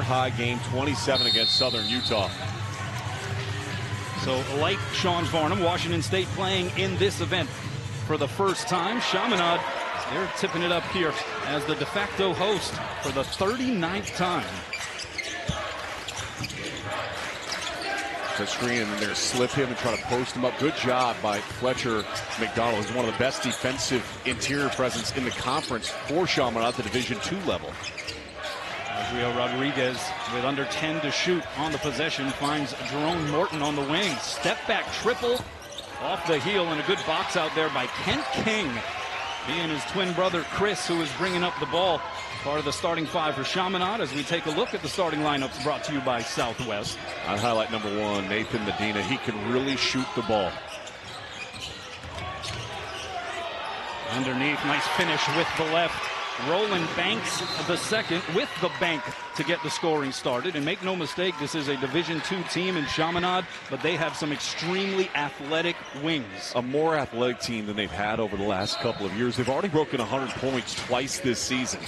career-high game, 27 against Southern Utah. So, like Sean Farnham, Washington State playing in this event for the first time. Chaminade, they're tipping it up here as the de facto host for the 39th time. The screen, and they're going to slip him and try to post him up. Good job by Fletcher McDonald, who's one of the best defensive interior presence in the conference for Chaminade at the Division II level. Adria Rodriguez with under 10 to shoot on the possession finds Jerome Morton on the wing. Step back triple off the heel, and a good box out there by Kent King. He and his twin brother Chris, who is bringing up the ball, part of the starting five for Chaminade as we take a look at the starting lineups brought to you by Southwest. I'd highlight number 1, Nathan Medina. He can really shoot the ball. Underneath, nice finish with the left. Roland Banks the second with the bank to get the scoring started. And make no mistake, this is a Division II team in Chaminade, but they have some extremely athletic wings. A more athletic team than they've had over the last couple of years. They've already broken 100 points twice this season.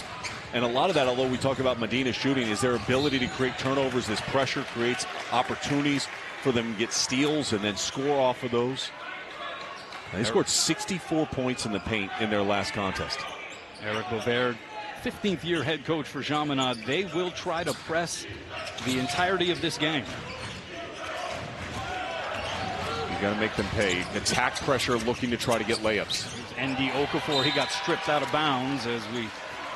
And a lot of that, although we talk about Medina shooting, is their ability to create turnovers. This pressure creates opportunities for them to get steals and then score off of those. They scored 64 points in the paint in their last contest. Eric Bovaird, 15th year head coach for Chaminade. They will try to press the entirety of this game. You got to make them pay. Attack pressure, looking to try to get layups. N.D. Okafor, he got stripped out of bounds as we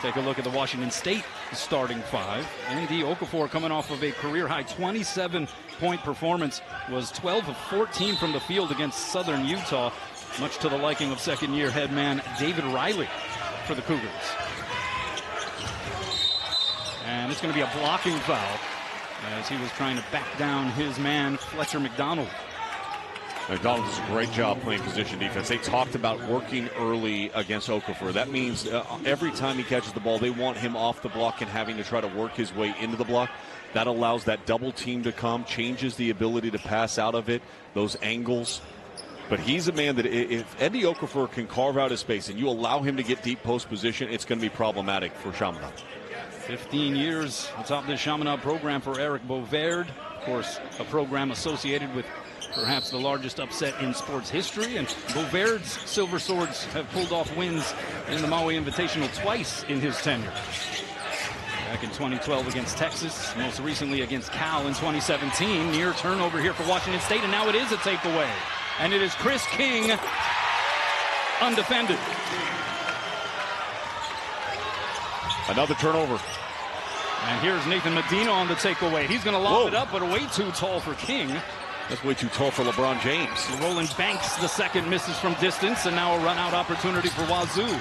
take a look at the Washington State starting five. N.D. Okafor, coming off of a career-high 27-point performance, was 12 of 14 from the field against Southern Utah, much to the liking of second-year head man David Riley for the Cougars. And it's going to be a blocking foul as he was trying to back down his man, Fletcher McDonald. McDonald does a great job playing position defense. They talked about working early against Okafor. That means every time he catches the ball, they want him off the block and having to try to work his way into the block. That allows that double team to come, changes the ability to pass out of it, those angles. But he's a man that if N.D. Okafor can carve out his space and you allow him to get deep post position, it's going to be problematic for Chaminade. 15 years atop this Chaminade program for Eric Bovaird. Of course, a program associated with perhaps the largest upset in sports history. And Bovaird's Silver Swords have pulled off wins in the Maui Invitational twice in his tenure. Back in 2012 against Texas, most recently against Cal in 2017. Near turnover here for Washington State, and now it is a takeaway. And it is Chris King, undefended. Another turnover. And here's Nathan Medina on the takeaway. He's going to lob it up, but way too tall for King. That's way too tall for LeBron James. Roland Banks, the second, misses from distance, and now a run-out opportunity for Wazoo.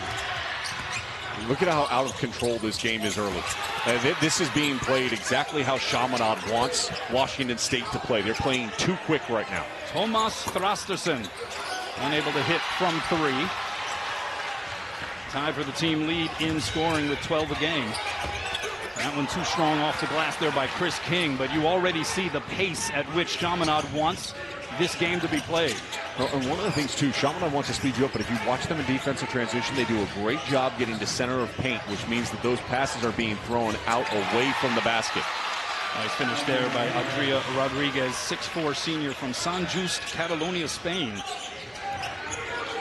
Look at how out of control this game is early. This is being played exactly how Chaminade wants Washington State to play. They're playing too quick right now. Thomas Thrasterson unable to hit from three. Tied for the team lead in scoring with 12 a game. That one too strong off the glass there by Chris King, but you already see the pace at which Chaminade wants this game to be played. Well, and one of the things, too, Chaminade wants to speed you up, but if you watch them in defensive transition, they do a great job getting to center of paint, which means that those passes are being thrown out away from the basket. Nice finish there by Adria Rodriguez, 6'4" senior from San Just, Catalonia, Spain.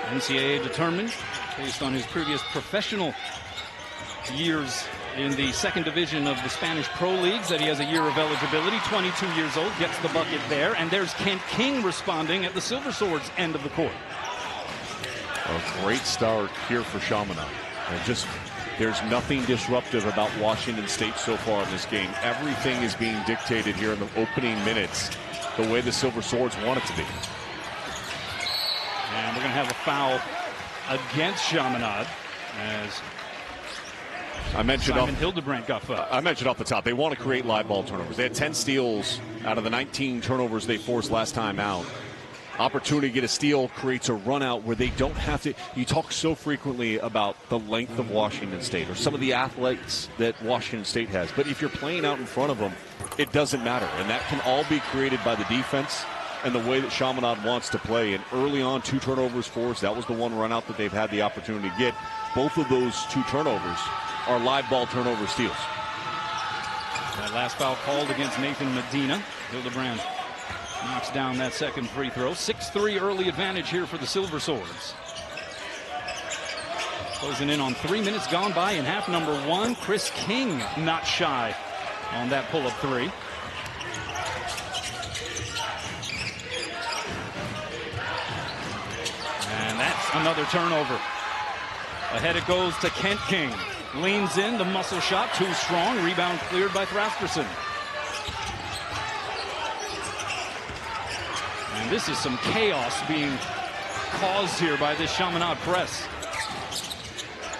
NCAA determined, based on his previous professional years in the second division of the Spanish Pro Leagues, that he has a year of eligibility. 22 years old, gets the bucket there. And there's Kent King responding at the Silver Swords end of the court. A great start here for Chaminade. And there's nothing disruptive about Washington State so far in this game. Everything is being dictated here in the opening minutes the way the Silver Swords want it to be. And we're going to have a foul against Chaminade as I mentioned Simon Hildebrandt got fouled. I mentioned off the top, they want to create live ball turnovers. They had 10 steals out of the 19 turnovers they forced last time out. Opportunity to get a steal creates a run out where they don't have to. You talk so frequently about the length of Washington State or some of the athletes that Washington State has. But if you're playing out in front of them, it doesn't matter. And that can all be created by the defense and the way that Chaminade wants to play. And early on, 2 turnovers forced. That was the one run out that they've had the opportunity to get. Both of those 2 turnovers are live ball turnover steals. That last foul called against Nathan Medina. Hildebrand knocks down that second free throw. 6-3 early advantage here for the Silver Swords. Closing in on 3 minutes gone by in half number 1. Chris King not shy on that pull-up three. And that's another turnover. Ahead it goes to Kent King. Leans in, the muscle shot, too strong. Rebound cleared by Thraskerson. And this is some chaos being caused here by this Chaminade press.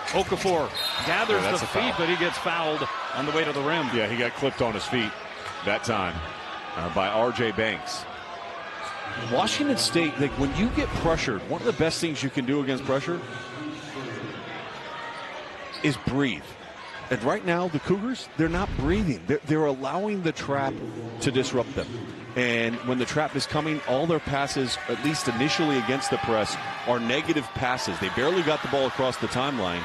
Okafor gathers the feet, but he gets fouled on the way to the rim. Yeah, he got clipped on his feet that time by R.J. Banks. Washington State, like, when you get pressured, one of the best things you can do against pressure is breathe. And right now, the Cougars, they're not breathing. They're allowing the trap to disrupt them. And when the trap is coming, all their passes, at least initially against the press, are negative passes. They barely got the ball across the timeline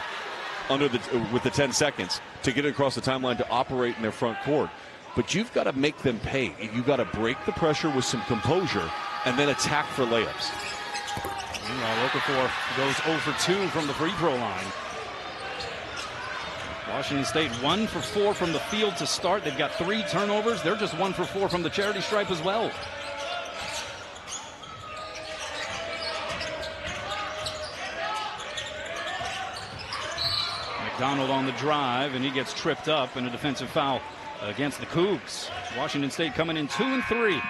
with the 10 seconds to get it across the timeline to operate in their front court. But you've got to make them pay. You've got to break the pressure with some composure and then attack for layups. Meanwhile, Okafor goes 0 for 2 from the free throw line. Washington State 1 for 4 from the field to start. They've got 3 turnovers. They're just 1 for 4 from the charity stripe as well. McDonald on the drive, and he gets tripped up in a defensive foul against the Cougs. Washington State coming in 2-3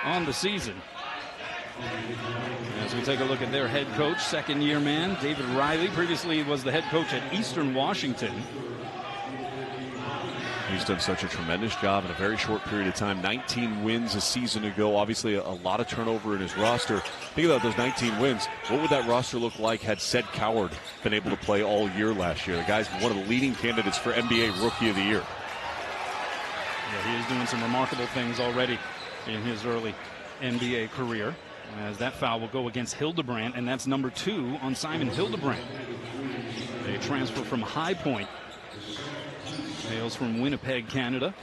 on the season. As we take a look at their head coach, second-year man, David Riley. Previously was the head coach at Eastern Washington. He's done such a tremendous job in a very short period of time. 19 wins a season ago. Obviously, a lot of turnover in his roster. Think about those 19 wins. What would that roster look like had Ced Coward been able to play all year last year? The guy's one of the leading candidates for NBA Rookie of the Year. Yeah, he is doing some remarkable things already in his early NBA career. As that foul will go against Hildebrand, and that's number 2 on Simon Hildebrand. A transfer from High Point. Hails from Winnipeg, Canada.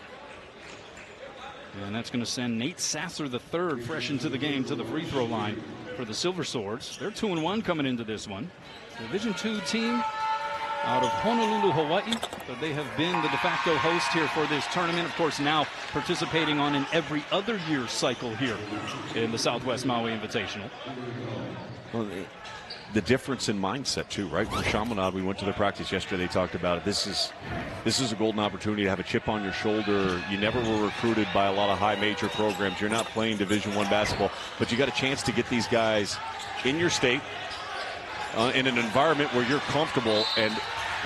And that's going to send Nate Sasser III fresh into the game to the free throw line for the Silver Swords. They're 2-1 coming into this one. Division II team out of Honolulu, Hawaii, but they have been the de facto host here for this tournament. Of course, now participating on an every other year cycle here in the Southwest Maui Invitational. Well, the difference in mindset too, right? For Chaminade, we went to the practice yesterday. They talked about it. This is a golden opportunity to have a chip on your shoulder. You never were recruited by a lot of high major programs. You're not playing Division I basketball, but you got a chance to get these guys in your state. In an environment where you're comfortable, and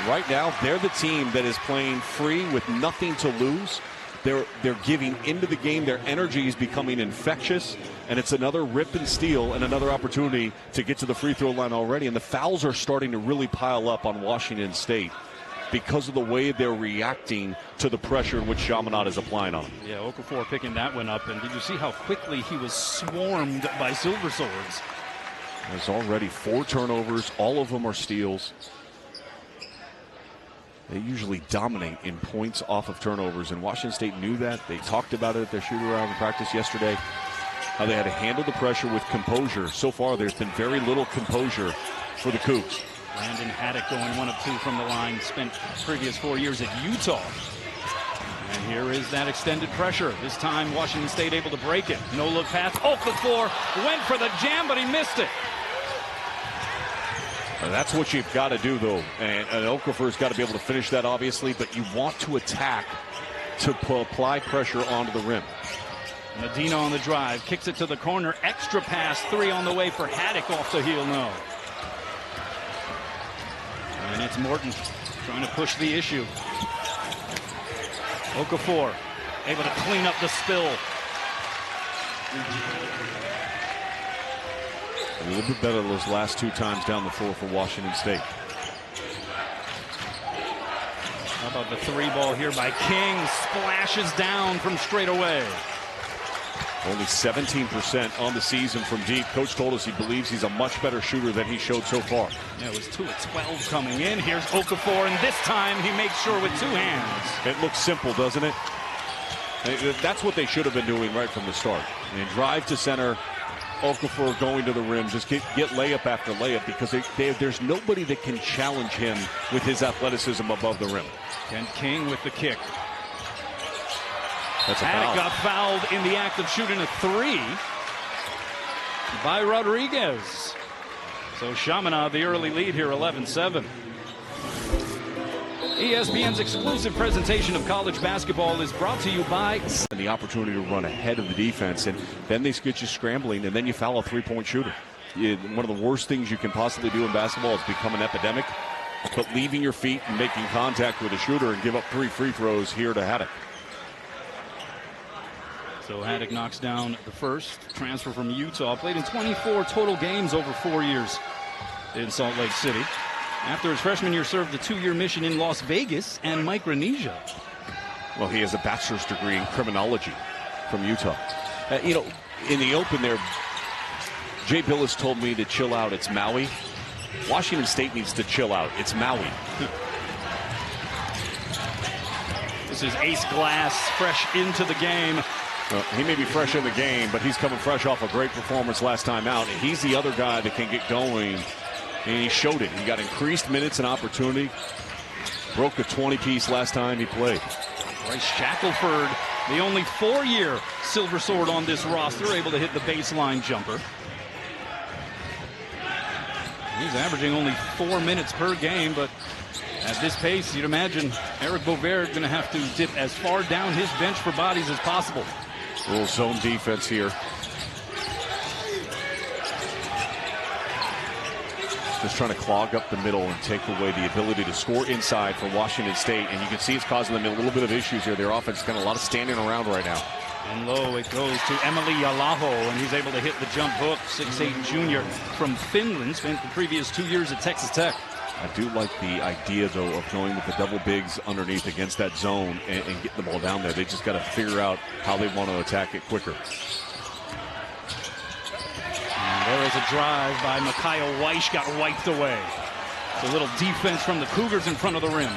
right now they're the team that is playing free with nothing to lose. They're giving into the game. Their energy is becoming infectious, and it's another rip and steal and another opportunity to get to the free throw line already. And the fouls are starting to really pile up on Washington State because of the way they're reacting to the pressure in which Chaminade is applying on them. Yeah, Okafor picking that one up, and did you see how quickly he was swarmed by Silver Swords? There's already 4 turnovers. All of them are steals. They usually dominate in points off of turnovers, and Washington State knew that. They talked about it at their shoot-around in practice yesterday, how they had to handle the pressure with composure. So far, there's been very little composure for the Cougs. Landon Haddock going 1 of 2 from the line. Spent previous 4 years at Utah. And here is that extended pressure. This time, Washington State able to break it. No-look pass. Okafor went for the jam, but he missed it. That's what you've got to do, though. And Okafor's got to be able to finish that, obviously, but you want to attack to apply pressure onto the rim. Medina on the drive, kicks it to the corner. Extra pass, 3 on the way for Haddock, off the heel, no. And it's Morton trying to push the issue. Okafor able to clean up the spill. A little bit better those last 2 times down the floor for Washington State. How about the 3 ball here by King? Splashes down from straight away. Only 17% on the season from deep. Coach told us he believes he's a much better shooter than he showed so far. Yeah, it was 2 of 12 coming in. Here's Okafor, and this time he makes sure with 2 hands. It looks simple, doesn't it? That's what they should have been doing right from the start. And drive to center, Okafor going to the rim, just get layup after layup, because there's nobody that can challenge him with his athleticism above the rim. Kent King with the kick. That's a Haddock foul. got fouled in the act of shooting a three by Rodriguez. So Chaminade the early lead here, 11-7. ESPN's exclusive presentation of college basketball is brought to you by... And the opportunity to run ahead of the defense, and then they get you scrambling, and then you foul a three-point shooter. One of the worst things you can possibly do in basketball is become an epidemic, but leaving your feet and making contact with a shooter and give up 3 free throws here to Haddock. So Haddock knocks down the first. Transfer from Utah. Played in 24 total games over 4 years in Salt Lake City. After his freshman year, served a 2-year mission in Las Vegas and Micronesia. Well, he has a bachelor's degree in criminology from Utah. In the open there, Jay Billis told me to chill out. It's Maui. Washington State needs to chill out. It's Maui. This is Ace Glass, fresh into the game. Well, he may be fresh in the game, but he's coming fresh off a great performance last time out. He's the other guy that can get going, and he showed it. He got increased minutes and opportunity. Broke a 20-piece last time he played. Bryce Shackelford, the only 4-year Silver Sword on this roster, able to hit the baseline jumper. He's averaging only 4 minutes per game, but at this pace, you'd imagine Eric Bovaird going to have to dip as far down his bench for bodies as possible. A little zone defense here. Just trying to clog up the middle and take away the ability to score inside for Washington State. And you can see it's causing them a little bit of issues here. Their offense has got a lot of standing around right now. And low it goes to Emily Yalaho, and he's able to hit the jump hook. 6'8" junior from Finland, spent the previous 2 years at Texas Tech. I do like the idea, though, of going with the double bigs underneath against that zone and getting the ball down there. They just got to figure out how they want to attack it quicker. And there is a drive by Micaiah Weish, got wiped away. It's a little defense from the Cougars in front of the rim.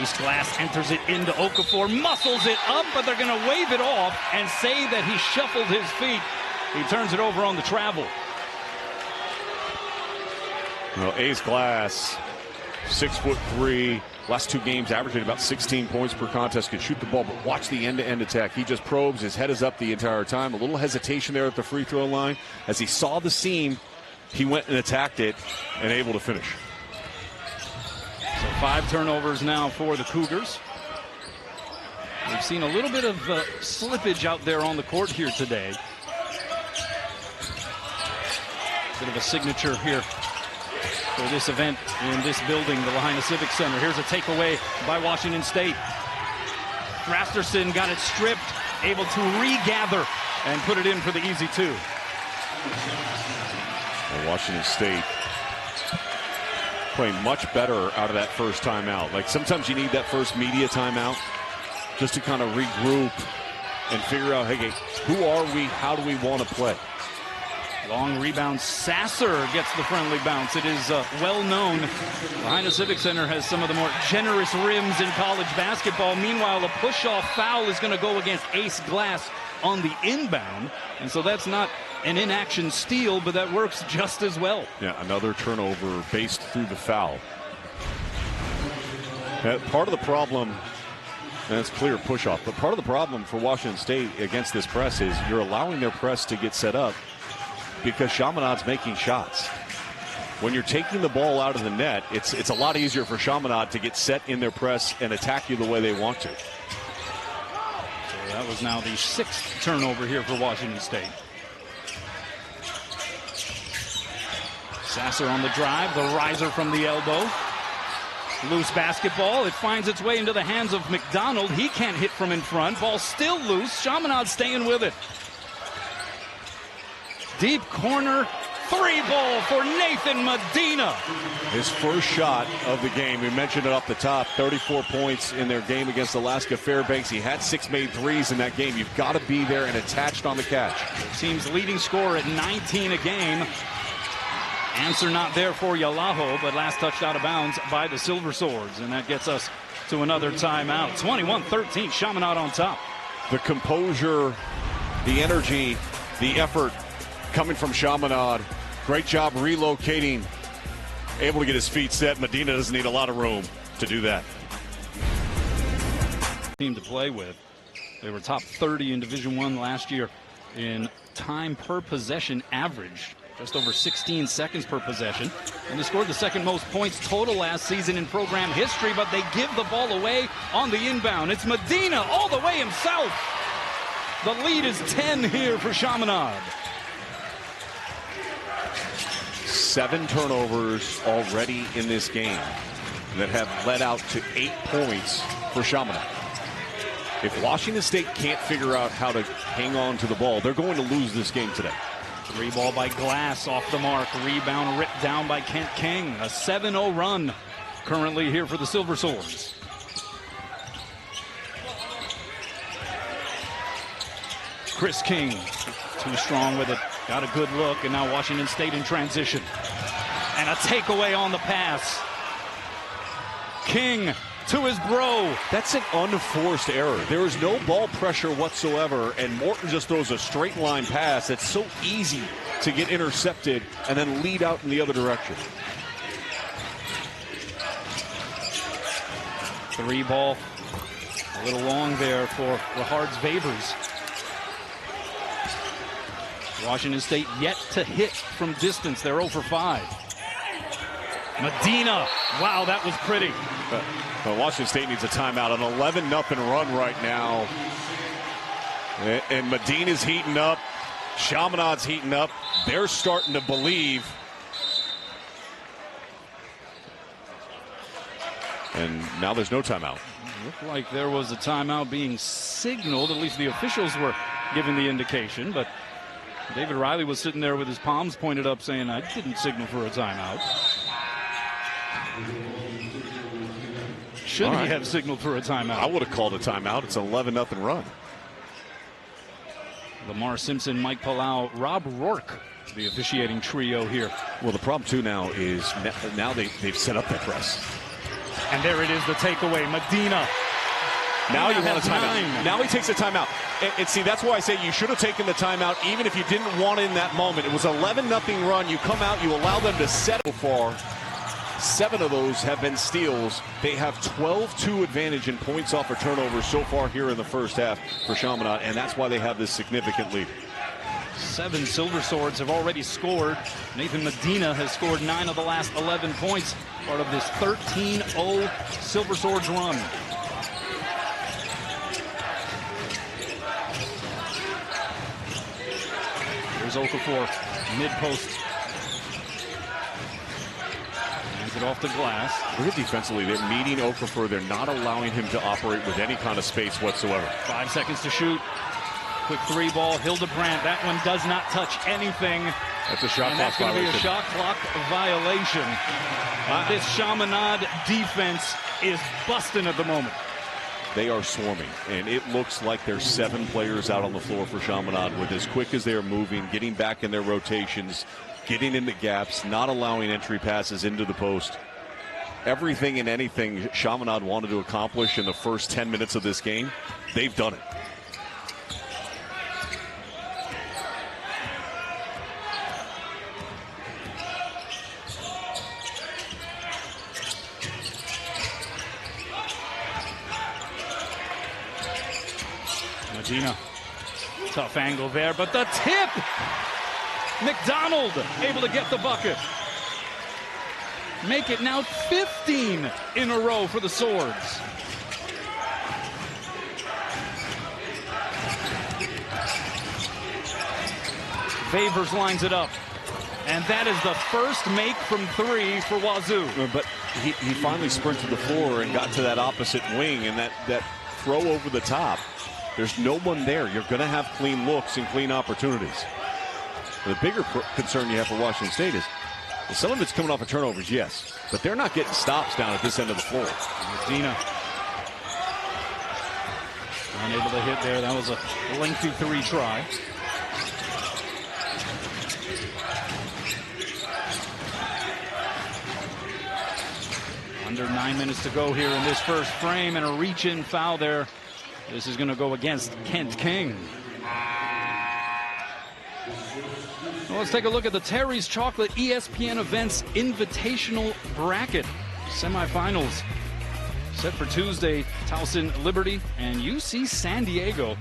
Ace Glass enters it into Okafor, muscles it up, but they're going to wave it off and say that he shuffled his feet. He turns it over on the travel. Well, Ace Glass, 6'3", last 2 games averaging about 16 points per contest, could shoot the ball, but watch the end-to-end attack. He just probes, his head is up the entire time. A little hesitation there at the free throw line. As he saw the seam, he went and attacked it and able to finish. So 5 turnovers now for the Cougars. We've seen a little bit of slippage out there on the court here today. Bit of a signature here for this event in this building, the Lahaina Civic Center. Here's a takeaway by Washington State. Rasterson got it stripped, able to regather and put it in for the easy 2. Well, Washington State playing much better out of that first timeout. Like, sometimes you need that first media timeout just to kind of regroup and figure out, hey, who are we? How do we want to play? Long rebound. Sasser gets the friendly bounce. It is well known. Lahaina Civic Center has some of the more generous rims in college basketball. Meanwhile, a push-off foul is going to go against Ace Glass on the inbound. And so that's not an inaction steal, but that works just as well. Yeah, another turnover based through the foul. Part of the problem, and it's clear push-off, but part of the problem for Washington State against this press is you're allowing their press to get set up because Chaminade's making shots. When you're taking the ball out of the net, it's a lot easier for Chaminade to get set in their press and attack you the way they want to. So that was now the 6th turnover here for Washington State. Sasser on the drive, the riser from the elbow. Loose basketball. It finds its way into the hands of McDonald. He can't hit from in front. Ball still loose. Chaminade staying with it. Deep corner, 3-ball for Nathan Medina. His first shot of the game. We mentioned it off the top. 34 points in their game against Alaska Fairbanks. He had 6 made threes in that game. You've got to be there and attached on the catch. Team's leading scorer at 19 a game. Answer not there for Yalaho, but last touched out of bounds by the Silver Swords. And that gets us to another timeout. 21-13, Chaminade on top. The composure, the energy, the effort coming from Chaminade. Great job relocating, able to get his feet set. Medina doesn't need a lot of room to do that. Team to play with. They were top 30 in Division I last year in time per possession average, just over 16 seconds per possession. And they scored the second most points total last season in program history, but they give the ball away on the inbound. It's Medina all the way himself. The lead is 10 here for Chaminade. 7 turnovers already in this game that have led out to 8 points for Chaminade. If Washington State can't figure out how to hang on to the ball, they're going to lose this game today. 3 ball by Glass off the mark. Rebound ripped down by Kent King. A 7-0 run currently here for the Silver Swords. Chris King, too strong with it. Got a good look, and now Washington State in transition. And a takeaway on the pass. King to his bro. That's an unforced error. There is no ball pressure whatsoever, and Morton just throws a straight line pass. It's so easy to get intercepted and then lead out in the other direction. 3 ball, a little long there for Rahard's Vavers. Washington State yet to hit from distance. They're 0 for 5. Medina. Wow, that was pretty. But Washington State needs a timeout. An 11-0 run right now. And Medina's heating up. Chaminade's heating up. They're starting to believe. And now there's no timeout. Looked like there was a timeout being signaled. At least the officials were giving the indication. But David Riley was sitting there with his palms pointed up saying, I didn't signal for a timeout. Should he have signaled for a timeout? I would have called a timeout. It's an 11-0 run. Lamar Simpson, Mike Palau, Rob Rourke, the officiating trio here. Well, the problem, too, now is now they've set up that press. And there it is, the takeaway. Medina. Now you want a timeout. Now he takes a timeout. And see, that's why I say you should have taken the timeout even if you didn't want it in that moment. It was 11-0 run. You come out, you allow them to settle for. 7 of those have been steals. They have 12-2 advantage in points off of turnovers so far here in the first half for Chaminade, and that's why they have this significant lead. 7 Silver Swords have already scored. Nathan Medina has scored 9 of the last 11 points, part of this 13-0 Silver Swords run. Here's Okafor, mid-post. It off the glass. Look at defensively. They're meeting Okafor. They're not allowing him to operate with any kind of space whatsoever. 5 seconds to shoot. Quick 3 ball. Hildebrandt. That one does not touch anything. That's a shot clock violation. That's going to be a shot clock violation. This Chaminade defense is busting at the moment. They are swarming, and it looks like there's 7 players out on the floor for Chaminade with as quick as they're moving, getting back in their rotations, getting into gaps, not allowing entry passes into the post. Everything and anything Chaminade wanted to accomplish in the first 10 minutes of this game, they've done it. Medina, tough angle there, but the tip! McDonald able to get the bucket. Make it now 15 in a row for the Swords. Vavers lines it up. And that is the first make from 3 for Wazoo. But he finally sprinted the floor and got to that opposite wing, and that throw over the top. There's no one there. You're going to have clean looks and clean opportunities. The bigger concern you have for Washington State is some of it's coming off of turnovers, yes, but they're not getting stops down at this end of the floor. Medina unable to hit there. That was a lengthy 3 try. Under 9 minutes to go here in this first frame, and a reach-in foul there. This is going to go against Kent King. Well, let's take a look at the Terry's Chocolate ESPN Events Invitational Bracket. Semifinals set for Tuesday. Towson Liberty and UC San Diego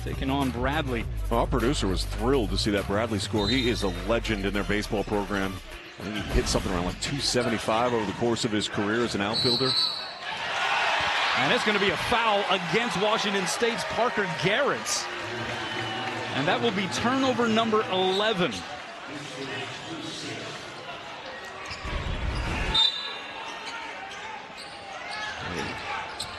taking on Bradley. Well, our producer was thrilled to see that Bradley score. He is a legend in their baseball program. I think he hit something around like 275 over the course of his career as an outfielder. And it's going to be a foul against Washington State's Parker Garrett. And that will be turnover number 11.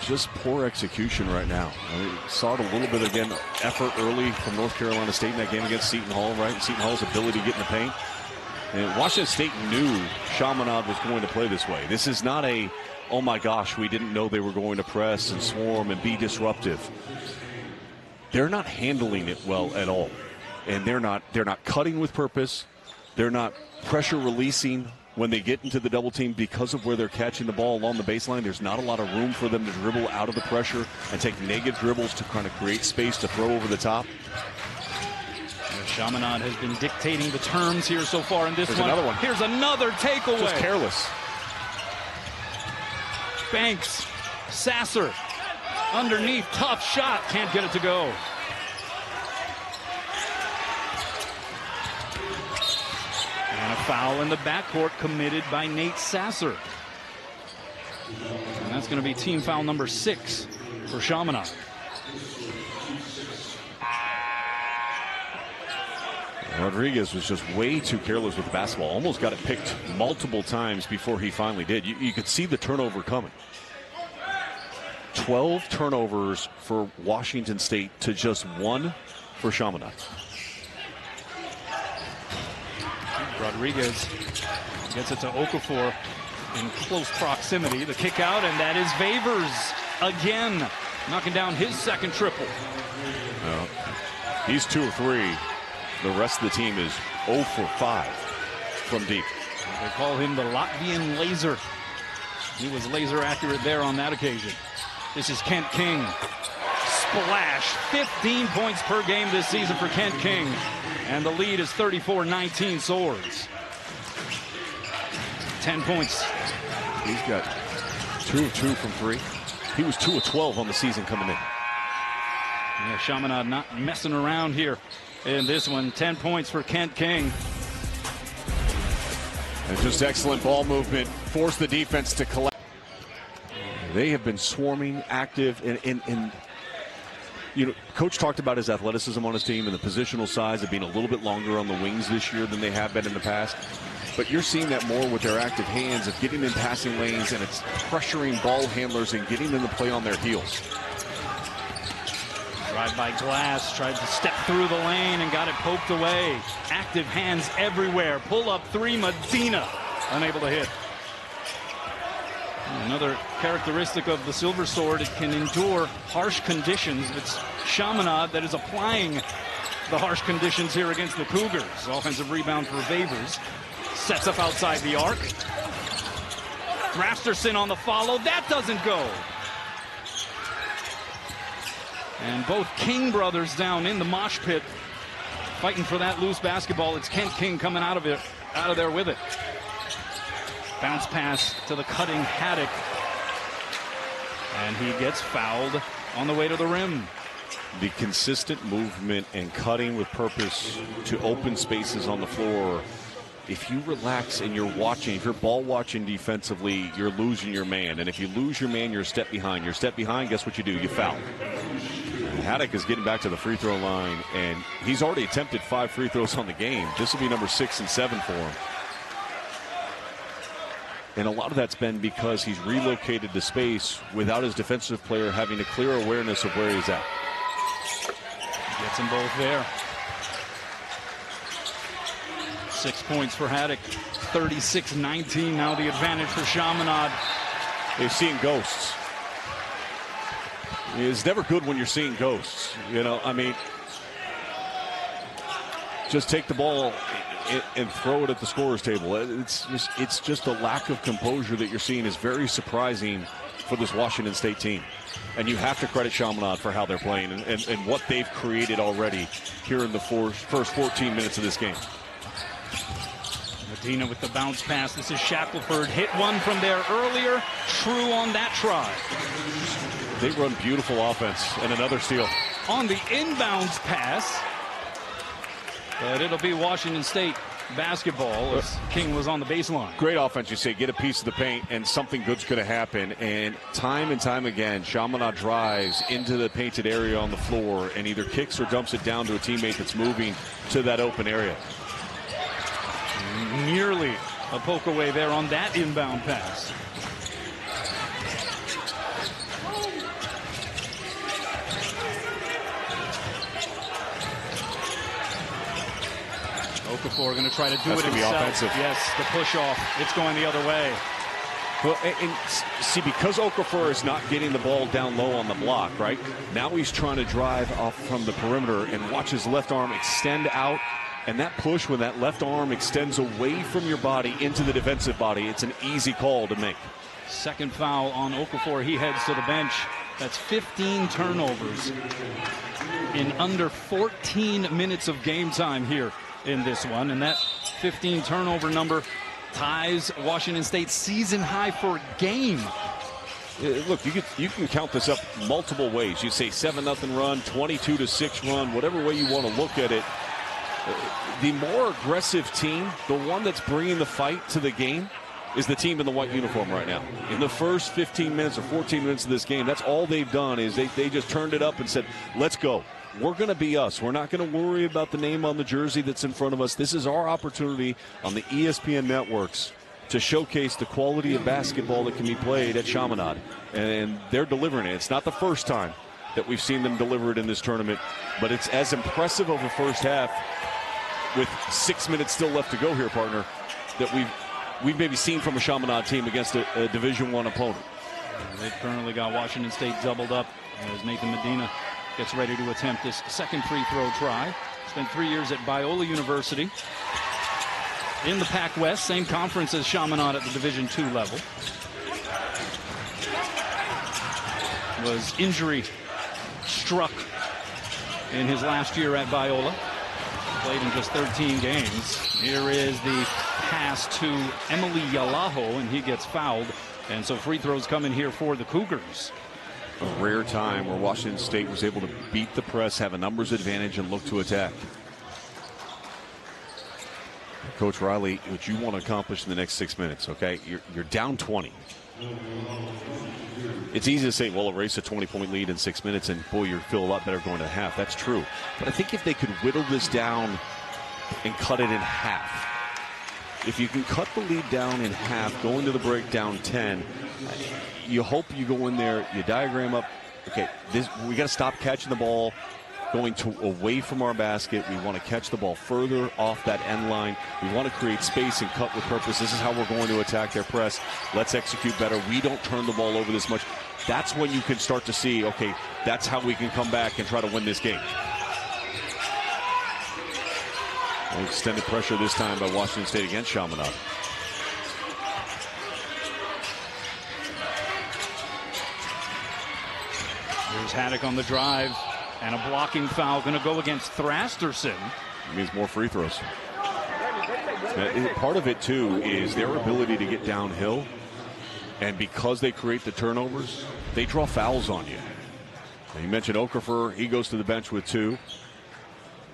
Just poor execution right now. I mean, saw it a little bit again, effort early from North Carolina State in that game against Seton Hall, right? Seton Hall's ability to get in the paint. And Washington State knew Chaminade was going to play this way. This is not a, oh my gosh, we didn't know they were going to press and swarm and be disruptive. They're not handling it well at all. And they're not cutting with purpose. They're not pressure releasing when they get into the double team because of where they're catching the ball along the baseline. There's not a lot of room for them to dribble out of the pressure and take negative dribbles to kind of create space to throw over the top. Chaminade has been dictating the terms here so far in this There's one. another one. Here's another takeaway. Just careless. Banks, Sasser, underneath, tough shot, can't get it to go. And a foul in the backcourt committed by Nate Sasser. And that's going to be team foul number 6 for Chaminade. Rodriguez was just way too careless with the basketball. Almost got it picked multiple times before he finally did. You could see the turnover coming. 12 turnovers for Washington State to just 1 for Chaminade. Rodriguez gets it to Okafor in close proximity. The kick out, and that is Favors again, knocking down his second triple. He's 2 of 3. The rest of the team is 0 for 5 from deep. They call him the Latvian laser. He was laser accurate there on that occasion. This is Kent King. Splash. 15 points per game this season for Kent King. And the lead is 34-19 Swords. 10 points. He's got 2 of 2 from 3. He was 2 of 12 on the season coming in. Yeah, Chaminade not messing around here in this one. 10 points for Kent King. And just excellent ball movement. Forced the defense to collect. They have been swarming, active, and you know, Coach talked about his athleticism on his team and the positional size of being a little bit longer on the wings this year than they have been in the past. But you're seeing that more with their active hands of getting in passing lanes, and it's pressuring ball handlers and getting them to play on their heels. Drive by Glass, tried to step through the lane and got it poked away. Active hands everywhere. Pull up 3, Medina unable to hit. Another characteristic of the Silver Sword, it can endure harsh conditions. It's Chaminade that is applying the harsh conditions here against the Cougars. Offensive rebound for Favors. Sets up outside the arc. Rafterson on the follow. That doesn't go. And both King brothers down in the mosh pit fighting for that loose basketball. It's Kent King coming out of there with it. Bounce pass to the cutting Haddock. And he gets fouled on the way to the rim. The consistent movement and cutting with purpose to open spaces on the floor. If you relax and you're watching, if you're ball watching defensively, you're losing your man. And if you lose your man, you're a step behind. You're a step behind, guess what you do? You foul. And Haddock is getting back to the free throw line, and he's already attempted 5 free throws on the game. This will be number 6 and 7 for him. And a lot of that's been because he's relocated to space without his defensive player having a clear awareness of where he's at. Gets them both there. 6 points for Haddock. 36-19 now the advantage for Chaminade. They're seeing ghosts. It's never good when you're seeing ghosts. You know, I mean, just take the ball and throw it at the scorer's table. It's just a lack of composure that you're seeing is very surprising for this Washington State team. And you have to credit Chaminade for how they're playing and what they've created already here in the first 14 minutes of this game. Medina with the bounce pass. This is Shackelford. Hit one from there earlier. True on that try. They run beautiful offense and another steal. On the inbounds pass. But it'll be Washington State basketball as King was on the baseline. Great offense, you say. Get a piece of the paint and something good's going to happen. And time again, Chaminade drives into the painted area on the floor and either kicks or dumps it down to a teammate that's moving to that open area. Nearly a poke away there on that inbound pass. Okafor going to try to do it himself. Offensive. Yes, the push off. It's going the other way. Well, and see, because Okafor is not getting the ball down low on the block, right? Now he's trying to drive off from the perimeter and watch his left arm extend out. And that push, when that left arm extends away from your body into the defensive body, it's an easy call to make. Second foul on Okafor. He heads to the bench. That's 15 turnovers in under 14 minutes of game time here in this one. And that 15 turnover number ties Washington State's season high for a game. Look, you can count this up multiple ways. You say 7-0 run, 22-6 run, whatever way you want to look at it. The more aggressive team, the one that's bringing the fight to the game, is the team in the white uniform right now. In the first 15 minutes or 14 minutes of this game, that's all they've done is they just turned it up and said, let's go. We're going to be us. We're not going to worry about the name on the jersey that's in front of us. This is our opportunity on the ESPN networks to showcase the quality of basketball that can be played at Chaminade. And they're delivering it. It's not the first time that we've seen them deliver it in this tournament, but it's as impressive of a first half with 6 minutes still left to go here, partner, that we've maybe seen from a Chaminade team against a Division I opponent. They've currently got Washington State doubled up as Nathan Medina gets ready to attempt this second free throw try. Spent 3 years at Biola University in the Pac-West, same conference as Chaminade at the Division II level. Was injury struck in his last year at Biola. Played in just 13 games. Here is the pass to Emily Yalaho, and he gets fouled. And so free throws coming here for the Cougars. A rare time where Washington State was able to beat the press, have a numbers advantage, and look to attack. Coach Riley, what you want to accomplish in the next 6 minutes, okay? You're down 20. It's easy to say, well, erase a 20-point lead in 6 minutes, and boy, you feel a lot better going to half. That's true. But I think if they could whittle this down and cut it in half, if you can cut the lead down in half, go into the break down 10, you hope you go in there, you diagram up, okay, we got to stop catching the ball going away from our basket. We want to catch the ball further off that end line. We want to create space and cut with purpose. This is how we're going to attack their press. Let's execute better. We don't turn the ball over this much. That's when you can start to see, okay, that's how we can come back and try to win this game. Extended pressure this time by Washington State against Chaminade. Here's Haddock on the drive. And a blocking foul going to go against Thrasterson. It means more free throws. Part of it, too, is their ability to get downhill. And because they create the turnovers, they draw fouls on you. Now, you mentioned Okafor. He goes to the bench with 2.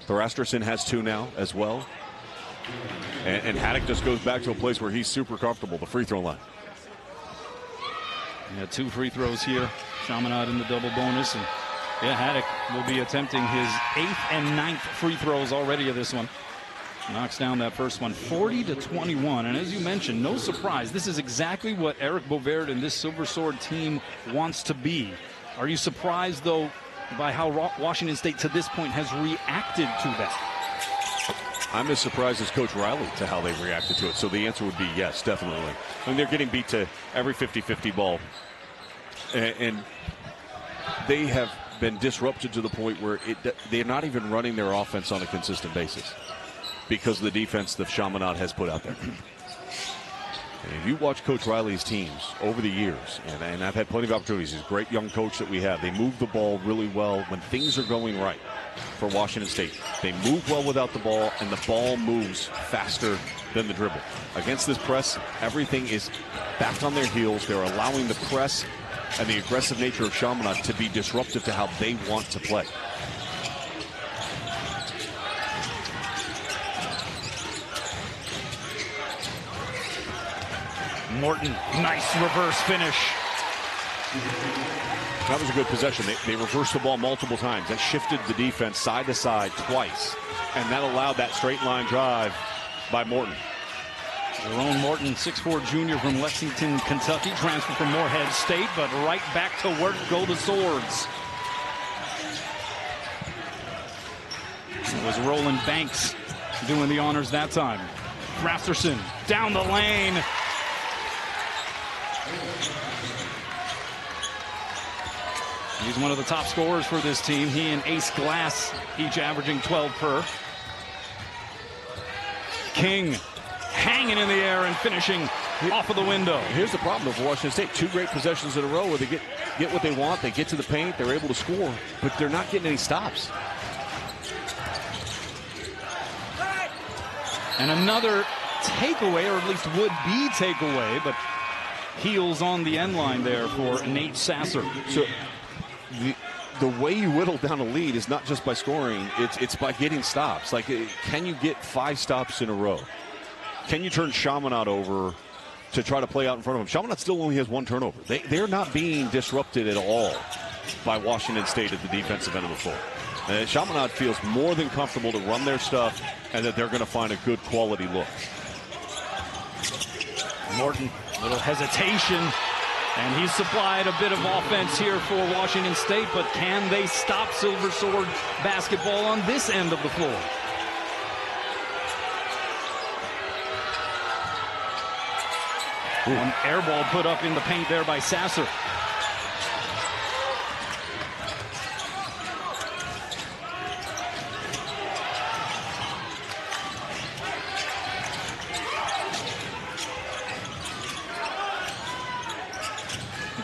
Thrasterson has 2 now as well. And Haddock just goes back to a place where he's super comfortable, the free throw line. Yeah, 2 free throws here. Chaminade in the double bonus. And yeah, Haddock will be attempting his 8th and 9th free throws already of this one. Knocks down that first one, 40-21. And as you mentioned, no surprise, this is exactly what Eric Bovaird and this Silver Sword team wants to be. Are you surprised, though, by how Washington State to this point has reacted to that? I'm as surprised as Coach Riley to how they reacted to it. So the answer would be yes, definitely. I mean, they're getting beat to every 50-50 ball. And they have been disrupted to the point where they're not even running their offense on a consistent basis. because of the defense that Chaminade has put out there. And if you watch Coach Riley's teams over the years, and I've had plenty of opportunities, he's a great young coach that we have. They move the ball really well when things are going right for Washington State. They move well without the ball, and the ball moves faster than the dribble. Against this press, everything is back on their heels. They're allowing the press and the aggressive nature of Chaminade to be disruptive to how they want to play. Morton, nice reverse finish. That was a good possession. They reversed the ball multiple times. That shifted the defense side to side twice. And that allowed that straight line drive by Morton. Jerome Morton, 6'4" junior from Lexington, Kentucky, transferred from Morehead State, but right back to work go the Swords. It was Roland Banks doing the honors that time. Rafterson down the lane. He's one of the top scorers for this team. He and Ace Glass each averaging 12 per. King hanging in the air and finishing off of the window. Here's the problem for Washington State. 2 great possessions in a row where they get what they want. They get to the paint. They're able to score, but they're not getting any stops. And another takeaway, or at least would-be takeaway, but heels on the end line there for Nate Sasser. So the way you whittle down a lead is not just by scoring, it's by getting stops. Like, can you get 5 stops in a row? Can you turn Chaminade over to try to play out in front of him? Chaminade still only has 1 turnover. They're not being disrupted at all by Washington State at the defensive end of the floor. Chaminade feels more than comfortable to run their stuff and that they're going to find a good quality look. Morton, little hesitation. And he's supplied a bit of offense here for Washington State, but can they stop Silver Sword basketball on this end of the floor? An air ball put up in the paint there by Sasser.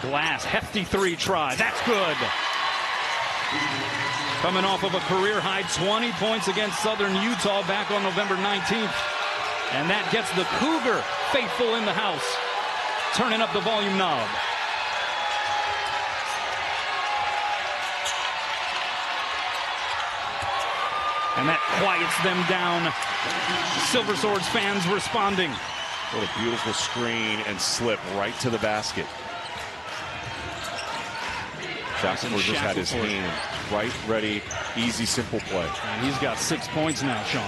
Glass, hefty 3 try. That's good. Coming off of a career-high 20 points against Southern Utah back on November 19th. And that gets the Cougar faithful in the house, turning up the volume knob. And that quiets them down. Silver Swords fans responding. What a beautiful screen and slip right to the basket. Jackson just had his hand right, ready, easy, simple play. And he's got 6 points now, Sean.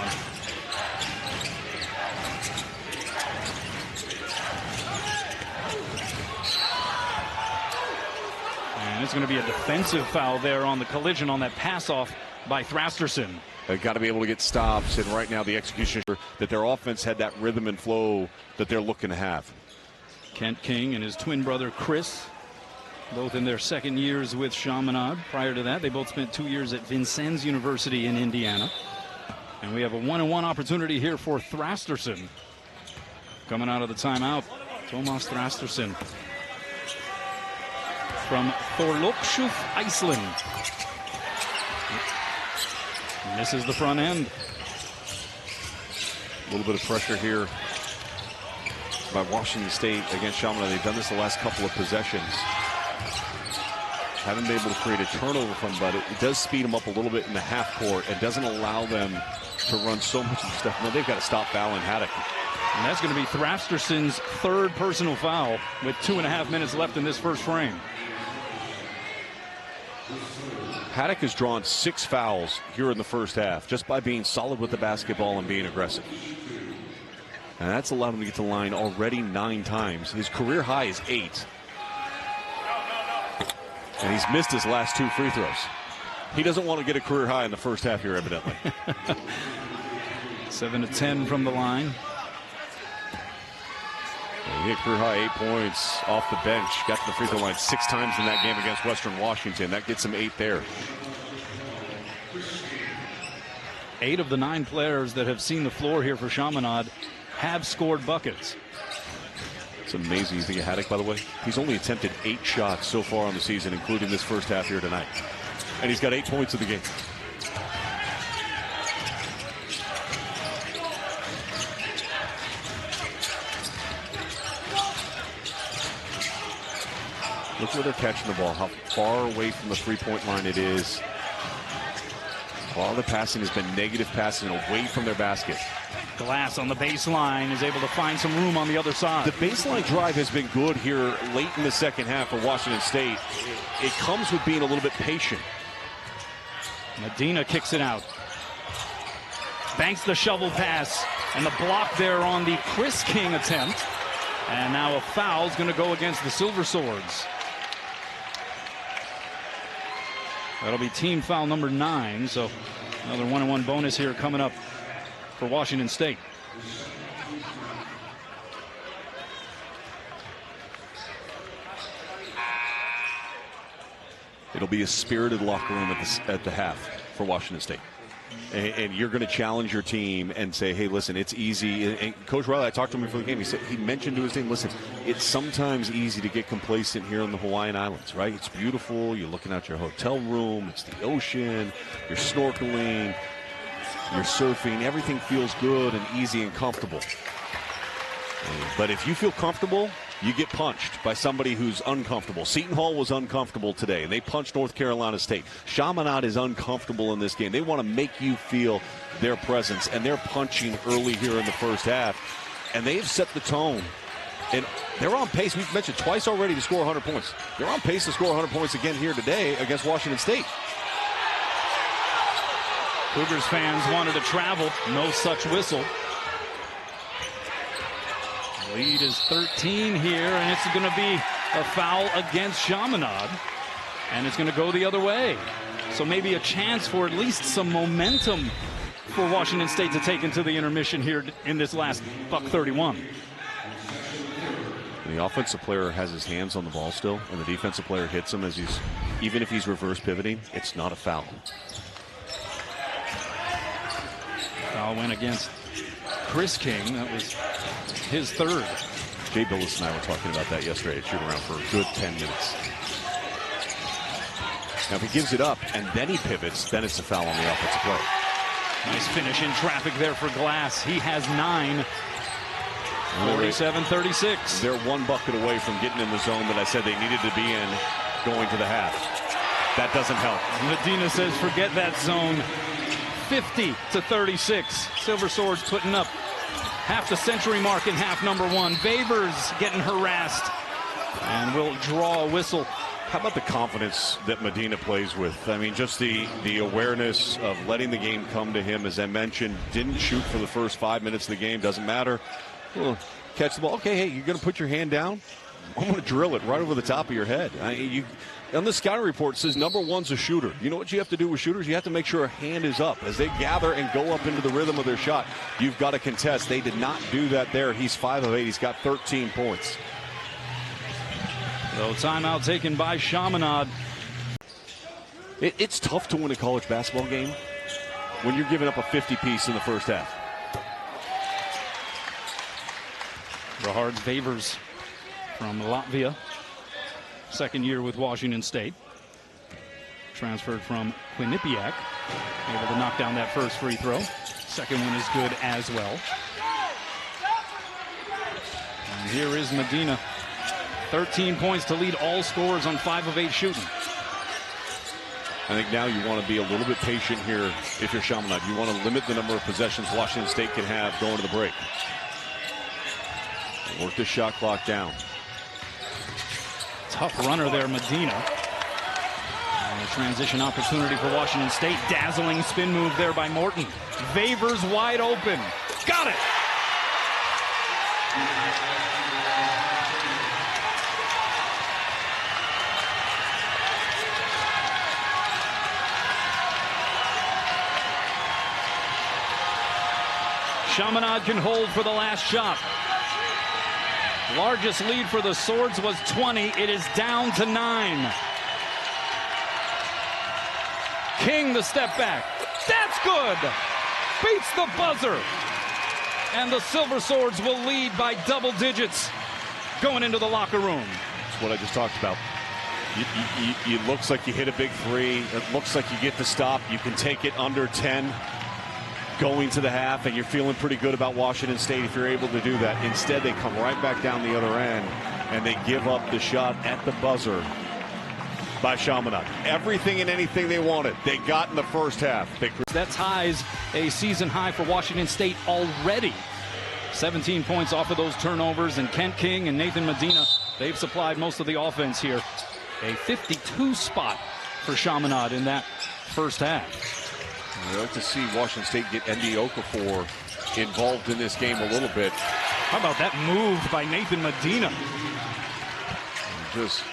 And it's going to be a defensive foul there on the collision on that pass-off by Thrasterson. They've got to be able to get stops, and right now the execution that their offense had that rhythm and flow that they're looking to have. Kent King and his twin brother Chris, both in their second years with Chaminade. Prior to that, they both spent 2 years at Vincennes University in Indiana. And we have a 1-on-1 opportunity here for Thrasterson. Coming out of the timeout, Tomas Thrasterson from Thorlopshuf, Iceland. Misses the front end. A little bit of pressure here by Washington State against Chaminade. They've done this the last couple of possessions. Haven't been able to create a turnover from, but it does speed them up a little bit in the half court. It doesn't allow them to run so much of the stuff. No, they've got to stop fouling Haddock. And that's going to be Thrasterson's 3rd personal foul with 2.5 minutes left in this first frame. Haddock has drawn 6 fouls here in the first half just by being solid with the basketball and being aggressive. And that's allowed him to get to the line already 9 times. His career high is 8. And he's missed his last 2 free throws. He doesn't want to get a career high in the first half here, evidently. 7 of 10 from the line. He hit career high 8 points off the bench. Got to the free throw line 6 times in that game against Western Washington. That gets him 8 there. 8 of the 9 players that have seen the floor here for Chaminade have scored buckets. It's amazing. You think of Haddock, by the way? He's only attempted 8 shots so far on the season, including this first half here tonight. And he's got 8 points in the game. Look where they're catching the ball, how far away from the three-point line it is. All the passing has been negative passing away from their basket. Glass on the baseline is able to find some room on the other side. The baseline drive has been good here late in the second half for Washington State. It comes with being a little bit patient. Medina kicks it out. Banks the shovel pass, and the block there on the Chris King attempt. And now a foul is going to go against the Silver Swords. That'll be team foul number 9, so another 1-on-1 bonus here coming up for Washington State. It'll be a spirited locker room at the half for Washington State. And you're going to challenge your team and say, hey, listen, it's easy. And Coach Riley, I talked to him before the game. He mentioned to his team, listen, it's sometimes easy to get complacent here in the Hawaiian Islands, right? It's beautiful. You're looking out your hotel room. It's the ocean. You're snorkeling. You're surfing. Everything feels good and easy and comfortable. But if you feel comfortable, you get punched by somebody who's uncomfortable. Seton Hall was uncomfortable today, and they punched North Carolina State. Chaminade is uncomfortable in this game. They want to make you feel their presence, and they're punching early here in the first half. And they've set the tone. And they're on pace. We've mentioned twice already to score 100 points. They're on pace to score 100 points again here today against Washington State. Cougars fans wanted to travel. No such whistle. Lead is 13 here, and it's going to be a foul against Chaminade, and it's going to go the other way. So maybe a chance for at least some momentum for Washington State to take into the intermission here in this last buck 31. The offensive player has his hands on the ball still, and the defensive player hits him as even if he's reverse pivoting, it's not a foul. Foul went against Chris King. That was his third. Jay Billis and I were talking about that yesterday at shoot around for a good 10 minutes. Now if he gives it up and then he pivots, then it's a foul on the offensive play. Nice finish in traffic there for Glass. He has 9. 47-36. They're one bucket away from getting in the zone that I said they needed to be in going to the half. That doesn't help. Medina says forget that zone. 50-36. Silver Swords putting up half the century mark in half number 1. Vavers getting harassed and will draw a whistle. How about the confidence that Medina plays with? I mean, just the awareness of letting the game come to him. As I mentioned, didn't shoot for the first 5 minutes of the game. Doesn't matter. Well, catch the ball. Okay, hey, you're going to put your hand down? I'm going to drill it right over the top of your head. On the scouting report, it says number 1's a shooter. You know what you have to do with shooters? You have to make sure a hand is up. As they gather and go up into the rhythm of their shot, you've got to contest. They did not do that there. He's 5 of 8. He's got 13 points. So timeout taken by Chaminade. It's tough to win a college basketball game when you're giving up a 50-piece in the first half. Rahard Vavers from Latvia. Second year with Washington State. Transferred from Quinnipiac. Able to knock down that first free throw. Second one is good as well. And here is Medina. 13 points to lead all scorers on 5 of 8 shooting. I think now you want to be a little bit patient here if you're Chaminade. You want to limit the number of possessions Washington State can have going to the break. Work the shot clock down. Tough runner there, Medina. And a transition opportunity for Washington State. Dazzling spin move there by Morton. Vavers wide open. Got it! Chaminade can hold for the last shot. Largest lead for the Swords was 20. It is down to 9. King the step back. That's good. beats the buzzer. And the Silver Swords will lead by double digits going into the locker room. That's what I just talked about. It looks like you hit a big three. It looks like you get the stop. You can take it under 10 going to the half, and you're feeling pretty good about Washington State if you're able to do that. Instead, they come right back down the other end, and they give up the shot at the buzzer by Chaminade. Everything and anything they wanted, they got in the first half. That ties a season high for Washington State already. 17 points off of those turnovers, and Kent King and Nathan Medina, they've supplied most of the offense here. A 52 spot for Chaminade in that first half. I'd like to see Washington State get Andy Okafor involved in this game a little bit. How about that move by Nathan Medina? Just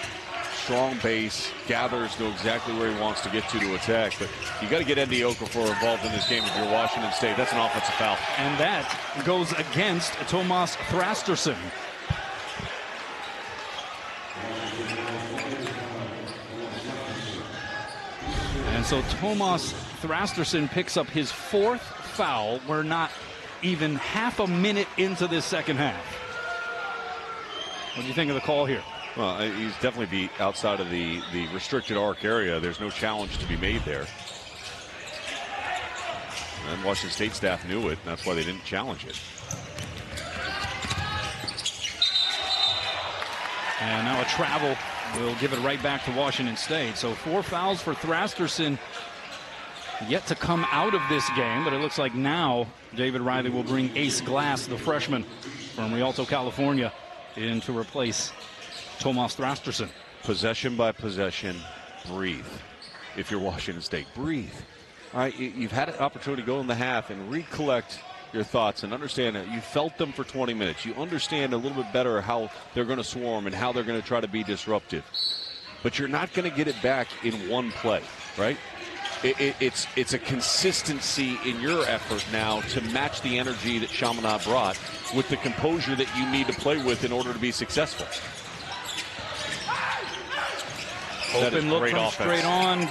strong base, gathers, know exactly where he wants to get to attack. But you got to get Andy Okafor involved in this game if you're Washington State. That's an offensive foul. And that goes against Tomas Thrasterson. And so Tomas Thrasterson picks up his fourth foul. We're not even half a minute into this second half. What do you think of the call here? Well, he's definitely outside of the restricted arc area. There's no challenge to be made there. And Washington State staff knew it. That's why they didn't challenge it. And now a travel will give it right back to Washington State. So 4 fouls for Thrasterson yet to come out of this game, but it looks like now David Riley will bring Ace Glass, the freshman from Rialto, California, in to replace Tomas Thrasterson. Possession by possession, breathe. If you're Washington State, breathe. All right, you've had an opportunity to go in the half and recollect your thoughts and understand that you felt them for 20 minutes. You understand a little bit better how they're going to swarm and how they're going to try to be disruptive. But you're not going to get it back in one play, right? It's a consistency in your effort now to match the energy that Chaminade brought with the composure that you need to play with in order to be successful. Open look from straight on.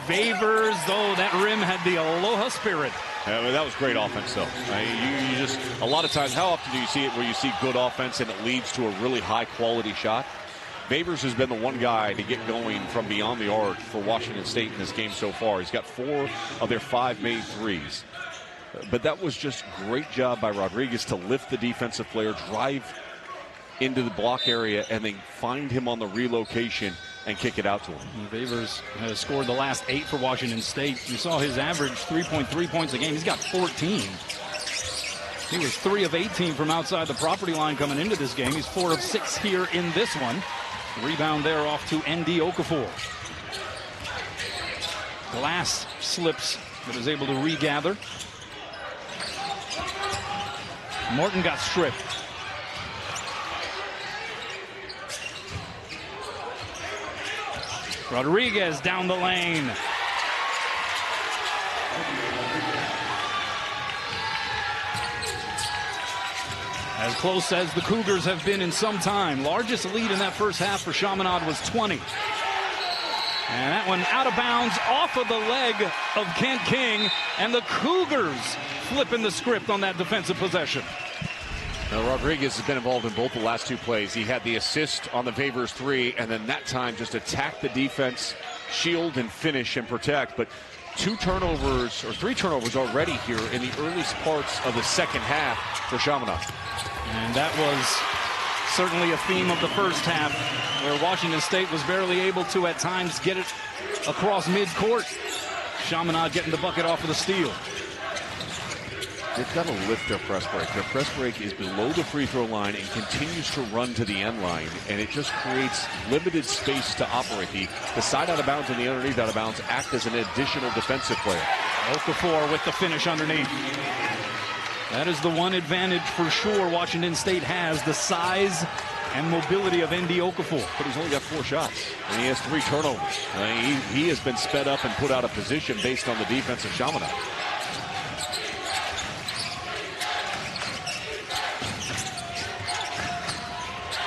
Vavers, though, that rim had the aloha spirit. I mean, that was great offense, though. You just, a lot of times, how often do you see it where you see good offense and it leads to a really high-quality shot? Vavers has been the one guy to get going from beyond the arc for Washington State in this game so far. He's got 4 of their 5 made threes. But that was just great job by Rodriguez to lift the defensive player, drive into the block area, and then find him on the relocation and kick it out to him. Vavers has scored the last 8 for Washington State. You saw his average 3.3 points a game. He's got 14. He was 3 of 18 from outside the property line coming into this game. He's 4 of 6 here in this one. Rebound there off to Andy Okafor. Glass slips, but is able to regather. Morton got stripped. Rodriguez down the lane. As close as the Cougars have been in some time. Largest lead in that first half for Chaminade was 20. And that one out of bounds off of the leg of Kent King. And the Cougars flipping the script on that defensive possession. Now, Rodriguez has been involved in both the last 2 plays. He had the assist on the Vavers 3, and then that time just attack the defense, shield and finish and protect. But 2 turnovers or 3 turnovers already here in the earliest parts of the second half for Chaminade. And that was certainly a theme of the first half, where Washington State was barely able to at times get it across midcourt. Chaminade getting the bucket off of the steal. They've got to lift their press break. Their press break is below the free throw line and continues to run to the end line, and it just creates limited space to operate. The side out of bounds and the underneath out of bounds act as an additional defensive player. Okafor with the finish underneath. That is the one advantage for sure Washington State has, the size and mobility of Andy Okafor. But he's only got 4 shots, and he has 3 turnovers. He has been sped up and put out of position based on the defense of Chaminade.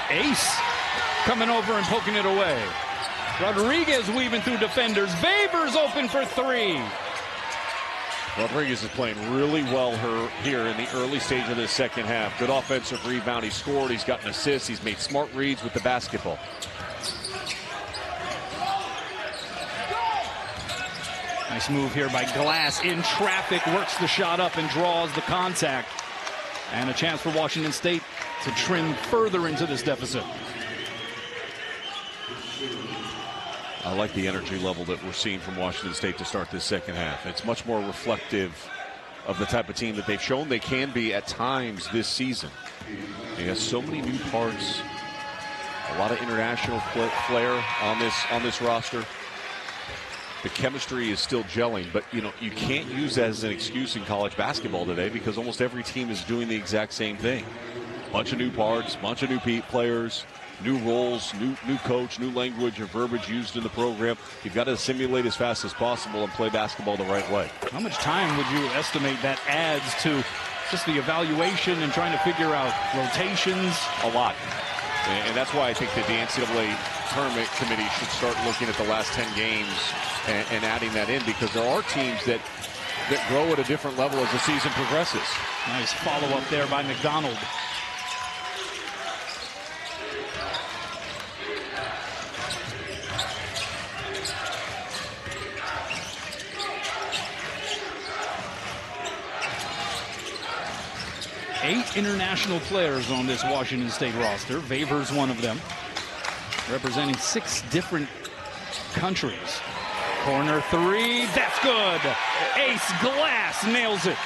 Ace coming over and poking it away. Rodriguez weaving through defenders. Vavers open for 3. Rodriguez is playing really well here in the early stage of this second half. Good offensive rebound. He scored. He's got an assist. He's made smart reads with the basketball. Nice move here by Glass in traffic, works the shot up and draws the contact. And a chance for Washington State to trim further into this deficit. I like the energy level that we're seeing from Washington State to start this second half. It's much more reflective of the type of team that they've shown they can be at times this season. They have so many new parts, a lot of international flair on this roster. The chemistry is still gelling, but you can't use that as an excuse in college basketball today because almost every team is doing the exact same thing. Bunch of new parts, bunch of new players, new roles, new coach, new language and verbiage used in the program. You've got to assimilate as fast as possible and play basketball the right way. How much time would you estimate that adds to just the evaluation and trying to figure out rotations? A lot. And that's why I think that the NCAA tournament committee should start looking at the last 10 games and adding that in, because there are teams that grow at a different level as the season progresses. Nice follow-up there by McDonald. Eight international players on this Washington State roster. Vaver's one of them, representing 6 different countries. Corner three, that's good. Ace Glass nails it.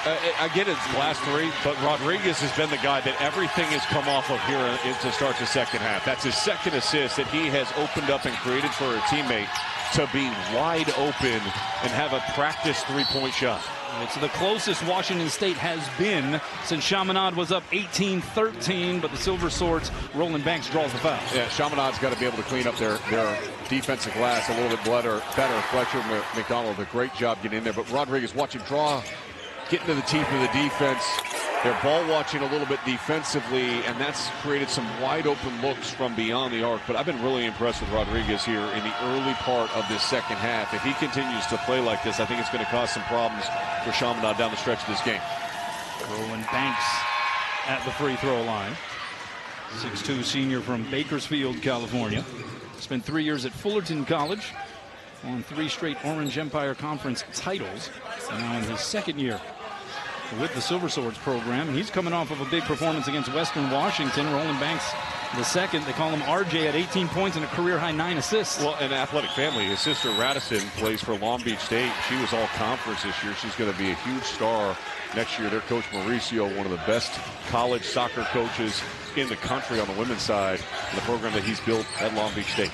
I get it's Glass 3, but Rodriguez has been the guy that everything has come off of here to start the second half. That's his second assist that he has opened up and created for a teammate to be wide open and have a practice three-point shot. It's the closest Washington State has been since Chaminade was up 18-13, but the Silver Swords, Roland Banks draws the foul. Yeah, Chaminade's got to be able to clean up their defensive glass a little bit better. Fletcher McDonald, a great job getting in there, but Rodriguez, watch him draw, get into the teeth of the defense. They're ball watching a little bit defensively, and that's created some wide open looks from beyond the arc. But I've been really impressed with Rodriguez here in the early part of this second half. If he continues to play like this, I think it's going to cause some problems for Chaminade down the stretch of this game. Roland Banks at the free throw line. 6'2" senior from Bakersfield, California. Spent 3 years at Fullerton College, won 3 straight Orange Empire Conference titles. Now in his second year with the Silver Swords program. He's coming off of a big performance against Western Washington. Roland Banks the second. They call him RJ at 18 points and a career-high 9 assists. Well, an athletic family. His sister Radisson plays for Long Beach State. She was all conference this year. She's going to be a huge star next year. Their coach Mauricio, one of the best college soccer coaches in the country on the women's side, in the program that he's built at Long Beach State.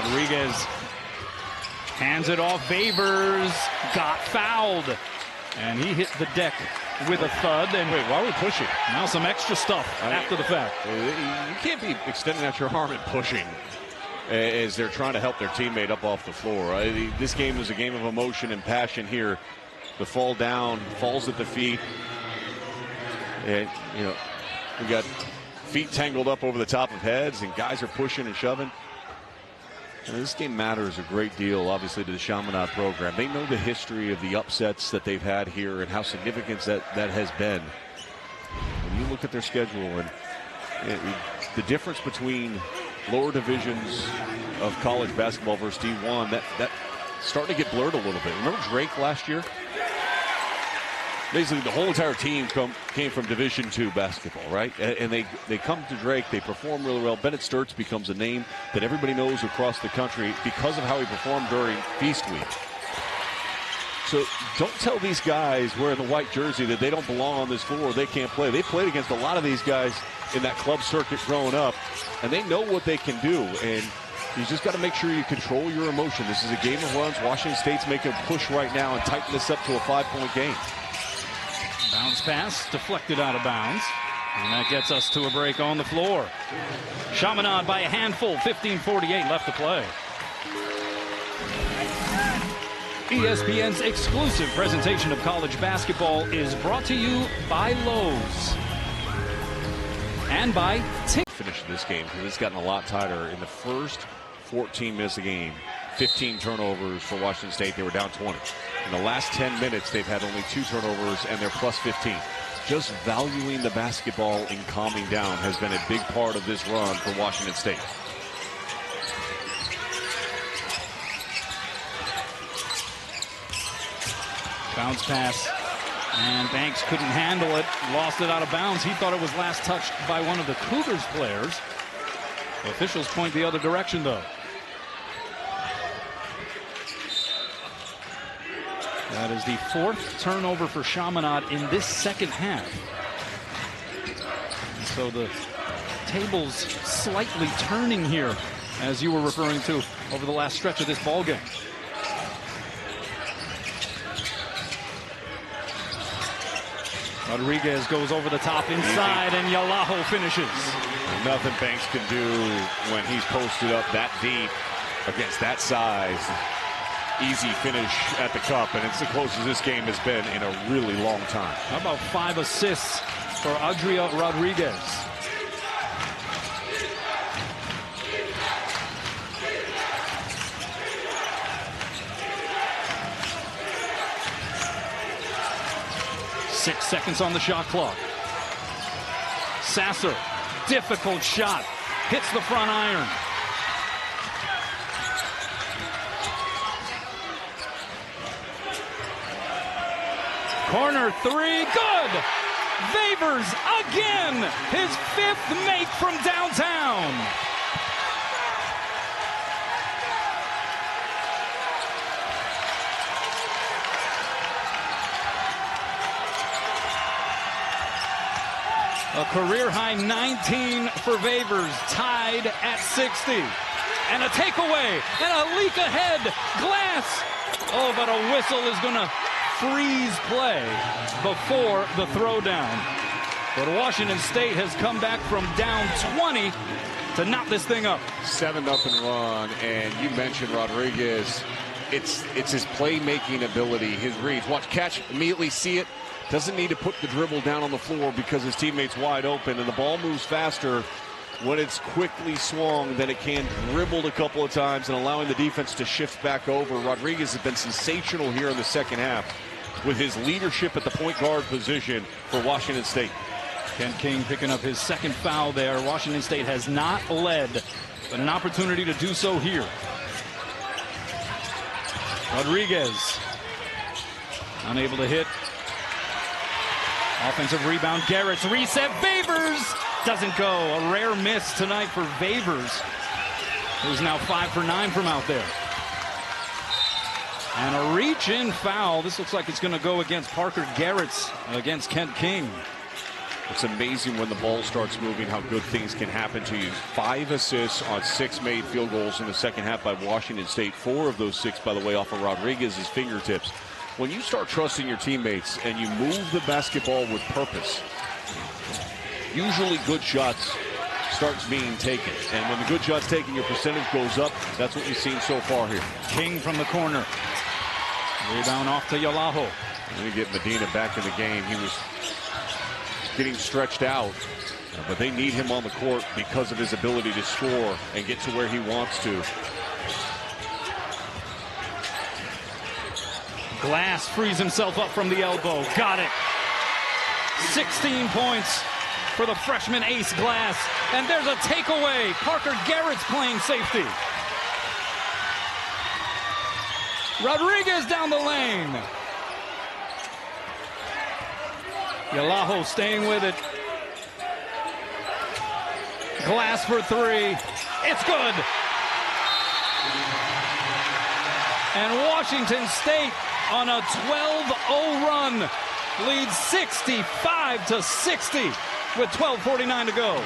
Rodriguez hands it off. Favors got fouled, and he hit the deck with a thud. And wait, why are we pushing? Now some extra stuff after the fact. You can't be extending out your arm and pushing as they're trying to help their teammate up off the floor. This game is a game of emotion and passion here. The fall down, falls at the feet. And, we got feet tangled up over the top of heads, and guys are pushing and shoving. This game matters a great deal, obviously, to the Chaminade program. They know the history of the upsets that they've had here and how significant that has been. When you look at their schedule and the difference between lower divisions of college basketball versus D1, that starting to get blurred a little bit. Remember Drake last year? Basically, the whole entire team came from Division II basketball, right? And they come to Drake, they perform really well. Bennett Sturts becomes a name that everybody knows across the country because of how he performed during Feast Week. So don't tell these guys wearing the white jersey that they don't belong on this floor, they can't play. They played against a lot of these guys in that club circuit growing up, and they know what they can do. And you just got to make sure you control your emotion. This is a game of runs. Washington State's making a push right now and tighten this up to a 5-point game. Bounce pass deflected out of bounds, and that gets us to a break on the floor. Chaminade by a handful, 15:48 left to play. ESPN's exclusive presentation of college basketball is brought to you by Lowe's and by Tick. Finish this game because it's gotten a lot tighter. In the first 14 minutes of the game, 15 turnovers for Washington State. They were down 20. In the last 10 minutes, they've had only 2 turnovers, and they're plus 15. Just valuing the basketball and calming down has been a big part of this run for Washington State. Bounce pass, and Banks couldn't handle it, lost it out of bounds. He thought it was last touched by one of the Cougars players. Officials point the other direction, though. That is the 4th turnover for Chaminade in this second half. And so the table's slightly turning here, as you were referring to, over the last stretch of this ball game. Rodriguez goes over the top inside, and Yalaho finishes. Nothing Banks can do when he's posted up that deep against that size. Easy finish at the cup, and it's the closest this game has been in a really long time. How about 5 assists for Adria Rodriguez? Six seconds on the shot clock. Sasser, difficult shot, hits the front iron. Corner 3, good! Vavers again, his 5th make from downtown. A career-high 19 for Vavers, tied at 60. And a takeaway, and a leak ahead, Glass. Oh, but a whistle is going to freeze play before the throwdown. But Washington State has come back from down 20 to knot this thing up. 7 up and run, and you mentioned Rodriguez. It's his playmaking ability, his reads. Watch, catch, immediately see it. Doesn't need to put the dribble down on the floor because his teammate's wide open, and the ball moves faster when it's quickly swung than it can dribbled a couple of times and allowing the defense to shift back over. Rodriguez has been sensational here in the second half with his leadership at the point guard position for Washington State. Kent King picking up his 2nd foul there. Washington State has not led, but an opportunity to do so here. Rodriguez unable to hit. Offensive rebound, Garrett's reset, Vavers doesn't go. A rare miss tonight for Vavers, who's now 5 for 9 from out there. And a reach-in foul. This looks like it's going to go against Parker Garrett's, against Kent King. It's amazing when the ball starts moving how good things can happen to you. 5 assists on 6 made field goals in the second half by Washington State. 4 of those 6, by the way, off of Rodriguez's fingertips. When you start trusting your teammates and you move the basketball with purpose, usually good shots starts being taken. And when the good shot's taken, your percentage goes up. That's what we've seen so far here. King from the corner. Rebound off to Yalaho. Let me get Medina back in the game. He was getting stretched out, but they need him on the court because of his ability to score and get to where he wants to. Glass frees himself up from the elbow. Got it. 16 points for the freshman ace Glass. And there's a takeaway. Parker Garrett's playing safety. Rodriguez down the lane. Yalaho staying with it. Glass for 3. It's good. And Washington State on a 12-0 run leads 65-60 with 12:49 to go.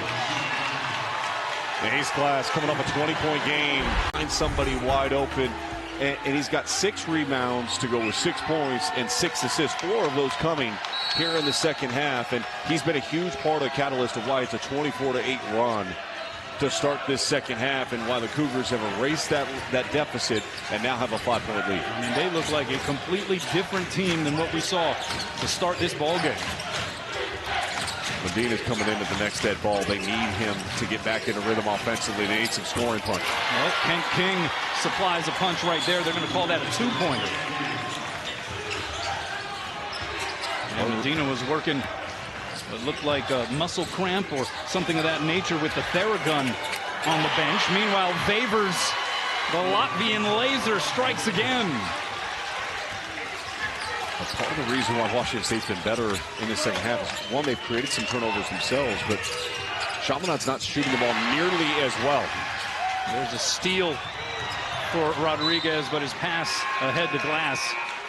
Ace Glass coming off a 20-point game. Find somebody wide open. And he's got 6 rebounds to go with 6 points and 6 assists. 4 of those coming here in the second half. And he's been a huge part of the catalyst of why it's a 24-8 run to start this second half, and why the Cougars have erased that deficit and now have a 5-point lead. I mean, they look like a completely different team than what we saw to start this ball game. Medina's coming into the next dead ball. They need him to get back into rhythm offensively. They need some scoring punch. Well, Kent King supplies a punch right there. They're going to call that a two-pointer. And Medina was working what looked like a muscle cramp or something of that nature with the Theragun on the bench. Meanwhile, Favors, the Latvian laser, strikes again. Part of the reason why Washington State's been better in the second half is, one, they've created some turnovers themselves, but Chaminade's not shooting the ball nearly as well. There's a steal for Rodriguez, but his pass ahead to glass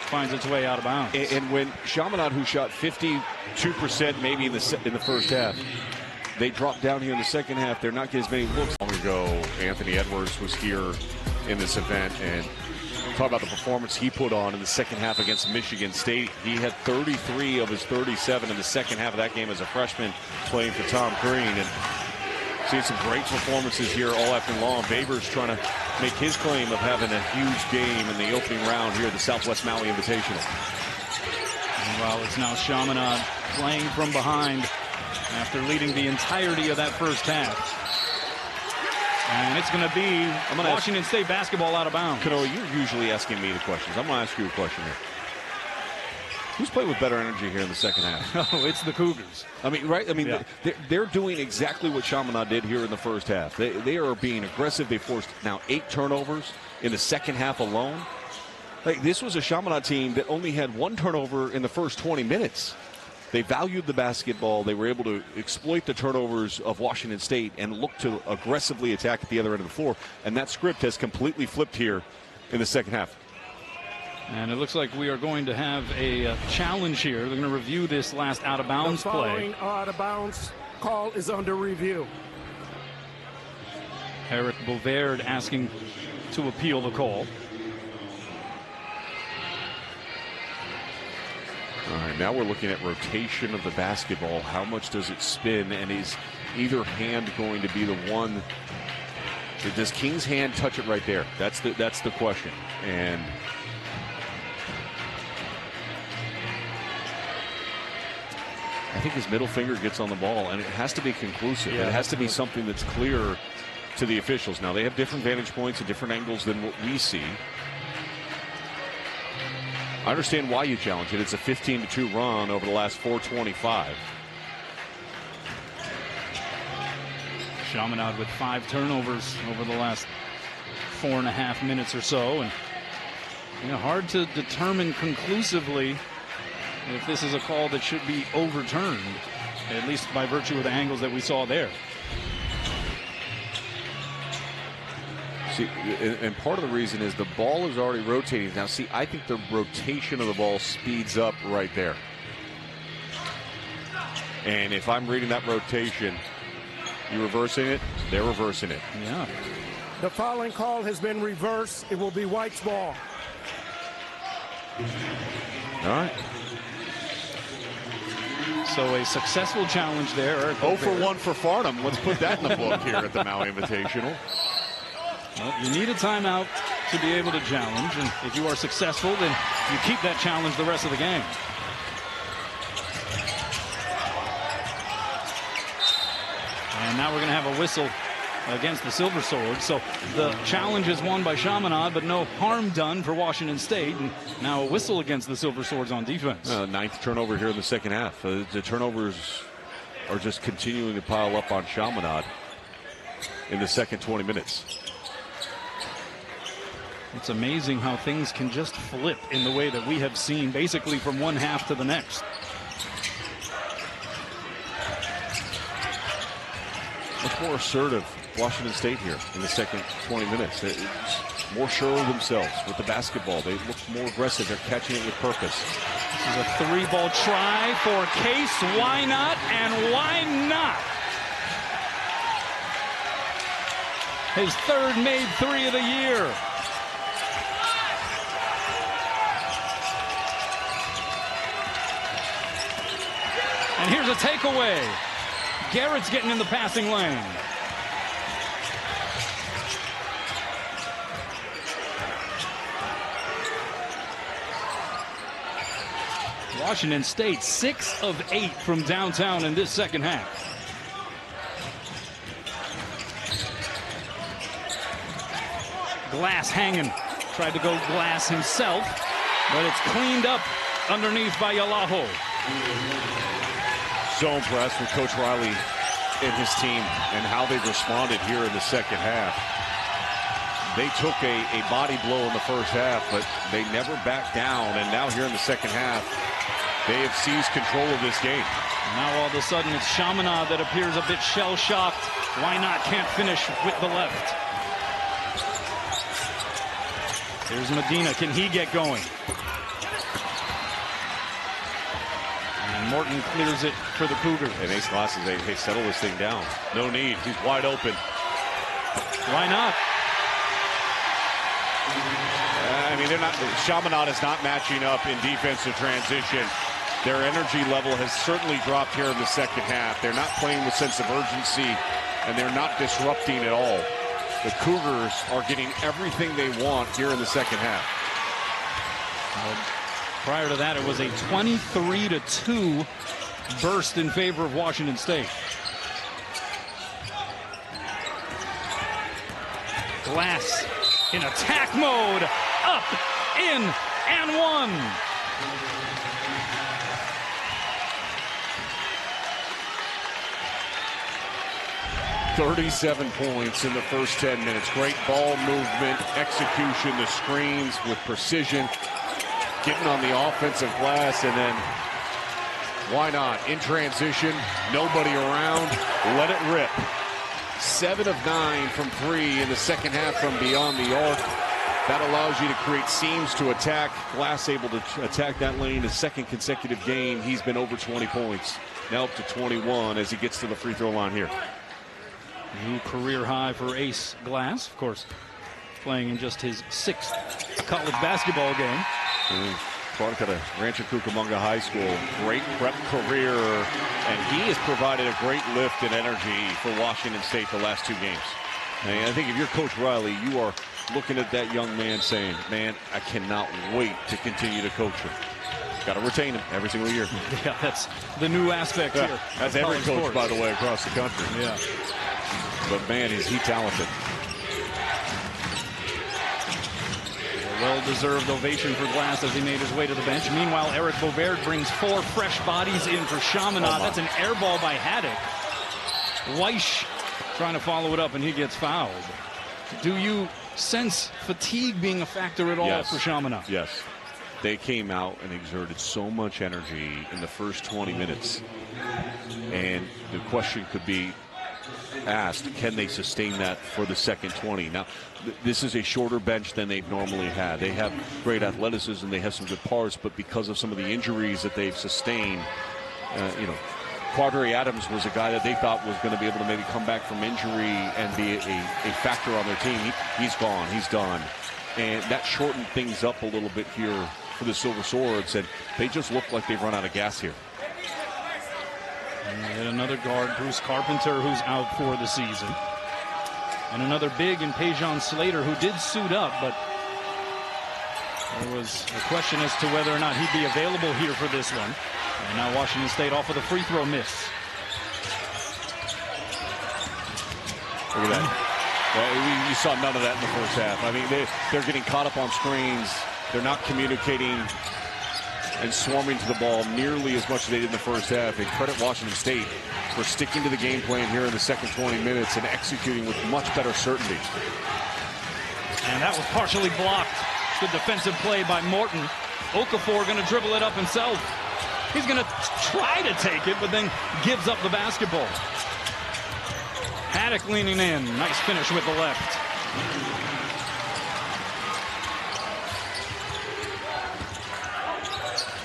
finds its way out of bounds. And when Chaminade, who shot 52% maybe in the first half, they dropped down here in the second half, they're not getting as many looks. Long ago, Anthony Edwards was here in this event, and talk about the performance he put on in the second half against Michigan State. He had 33 of his 37 in the second half of that game as a freshman playing for Tom Crean. And seeing some great performances here all afternoon long. Babers trying to make his claim of having a huge game in the opening round here at the Southwest Maui Invitational. Well, it's now Chaminade playing from behind after leading the entirety of that first half. And it's going to be Washington State basketball out of bounds. Kanoa, you're usually asking me the questions. I'm going to ask you a question here. Who's played with better energy here in the second half? Oh, it's the Cougars. I mean, right? I mean, yeah. they're doing exactly what Chaminade did here in the first half. They are being aggressive. They forced now 8 turnovers in the second half alone. Like, this was a Chaminade team that only had 1 turnover in the first 20 minutes. They valued the basketball. They were able to exploit the turnovers of Washington State and look to aggressively attack at the other end of the floor. And that script has completely flipped here in the second half. And it looks like we are going to have a challenge here. They're going to review this last out-of-bounds play. The following out-of-bounds call is under review. Eric Bovaird asking to appeal the call. All right, now we're looking at rotation of the basketball. How much does it spin? And is either hand going to be the one? Does King's hand touch it right there? That's the question. And I think his middle finger gets on the ball, and it has to be conclusive. Yeah, it has to be something that's clear to the officials. Now, they have different vantage points and different angles than what we see. I understand why you challenge it. It's a 15-2 run over the last 4:25. Chaminade with 5 turnovers over the last 4.5 minutes or so. And hard to determine conclusively if this is a call that should be overturned, at least by virtue of the angles that we saw there. See, and part of the reason is the ball is already rotating. Now, see, I think the rotation of the ball speeds up right there. And if I'm reading that rotation, you're reversing it, they're reversing it. Yeah. The following call has been reversed. It will be White's ball. All right. So a successful challenge there. 0 for 1 for Farnham. Let's put that in the book here at the Maui Invitational. Well, you need a timeout to be able to challenge, and if you are successful, then you keep that challenge the rest of the game. And now we're going to have a whistle against the Silver Swords. So the challenge is won by Chaminade, but no harm done for Washington State. And now a whistle against the Silver Swords on defense. 9th turnover here in the second half. The turnovers are just continuing to pile up on Chaminade in the second 20 minutes. It's amazing how things can just flip in the way that we have seen basically from one half to the next. Much more assertive Washington State here in the second 20 minutes. They're more sure of themselves with the basketball. They look more aggressive. They're catching it with purpose. This is a 3-ball try for Case. Why not? And why not? His 3rd made 3 of the year. And here's a takeaway. Garrett's getting in the passing lane. Washington State 6 of 8 from downtown in this second half. Glass hanging. Tried to go glass himself, but it's cleaned up underneath by Yalaho. So impressed with Coach Riley and his team and how they've responded here in the second half. They took a body blow in the first half, but they never backed down. And now here in the second half, they have seized control of this game. Now all of a sudden it's Chaminade that appears a bit shell-shocked. Why not? Can't finish with the left. Here's Medina. Can he get going? And Morton clears it for the Cougars. And Ace Glasses, they settle this thing down. No need. He's wide open. Why not? I mean, Chaminade is not matching up in defensive transition. Their energy level has certainly dropped here in the second half. They're not playing with sense of urgency, and they're not disrupting at all. The Cougars are getting everything they want here in the second half. Prior to that, it was a 23-2 burst in favor of Washington State. Glass in attack mode, up, in, and one. $37 points in the first 10 minutes. Great ball movement, execution, the screens with precision, getting on the offensive glass, and then why not? In transition, nobody around, let it rip. 7 of 9 from 3 in the second half from beyond the arc. That allows you to create seams to attack. Glass able to attack that lane. His second consecutive game, he's been over 20 points. Now up to 21 as he gets to the free throw line here. New career high for Ace Glass, of course, playing in just his 6th college basketball game. Product out of Rancho Cucamonga High School. Great prep career, and he has provided a great lift and energy for Washington State the last 2 games. And I think if you're Coach Riley, you are looking at that young man saying, man, I cannot wait to continue to coach him. Got to retain him every single year. Yeah, that's the new aspect here. That's every coach, by the way, across the country. Yeah. But man, is he talented. A well-deserved ovation for Glass as he made his way to the bench. Meanwhile, Eric Bovaird brings 4 fresh bodies in for Chaminade. That's an air ball by Haddock. Weish trying to follow it up, and he gets fouled. Do you sense fatigue being a factor at all for Chaminade? Yes. They came out and exerted so much energy in the first 20 minutes. And the question could be asked, can they sustain that for the second 20? Now, this is a shorter bench than they've normally had. They have great athleticism, they have some good parts, but because of some of the injuries that they've sustained, Quadri Adams was a guy that they thought was going to be able to maybe come back from injury and be a factor on their team. He's gone, he's done. And that shortened things up a little bit here for the Silver Swords, and they just look like they've run out of gas here. And another guard, Bruce Carpenter, who's out for the season. And another big in Pejon Slater, who did suit up, but there was a question as to whether or not he'd be available here for this one. And now Washington State off with a free throw miss. Look at that. You saw none of that in the first half. I mean, they're getting caught up on screens. They're not communicating and swarming to the ball nearly as much as they did in the first half. And credit Washington State for sticking to the game plan here in the second 20 minutes and executing with much better certainty. And that was partially blocked. Good defensive play by Morton. Okafor going to dribble it up himself. He's going to try to take it, but then gives up the basketball. Haddock leaning in. Nice finish with the left.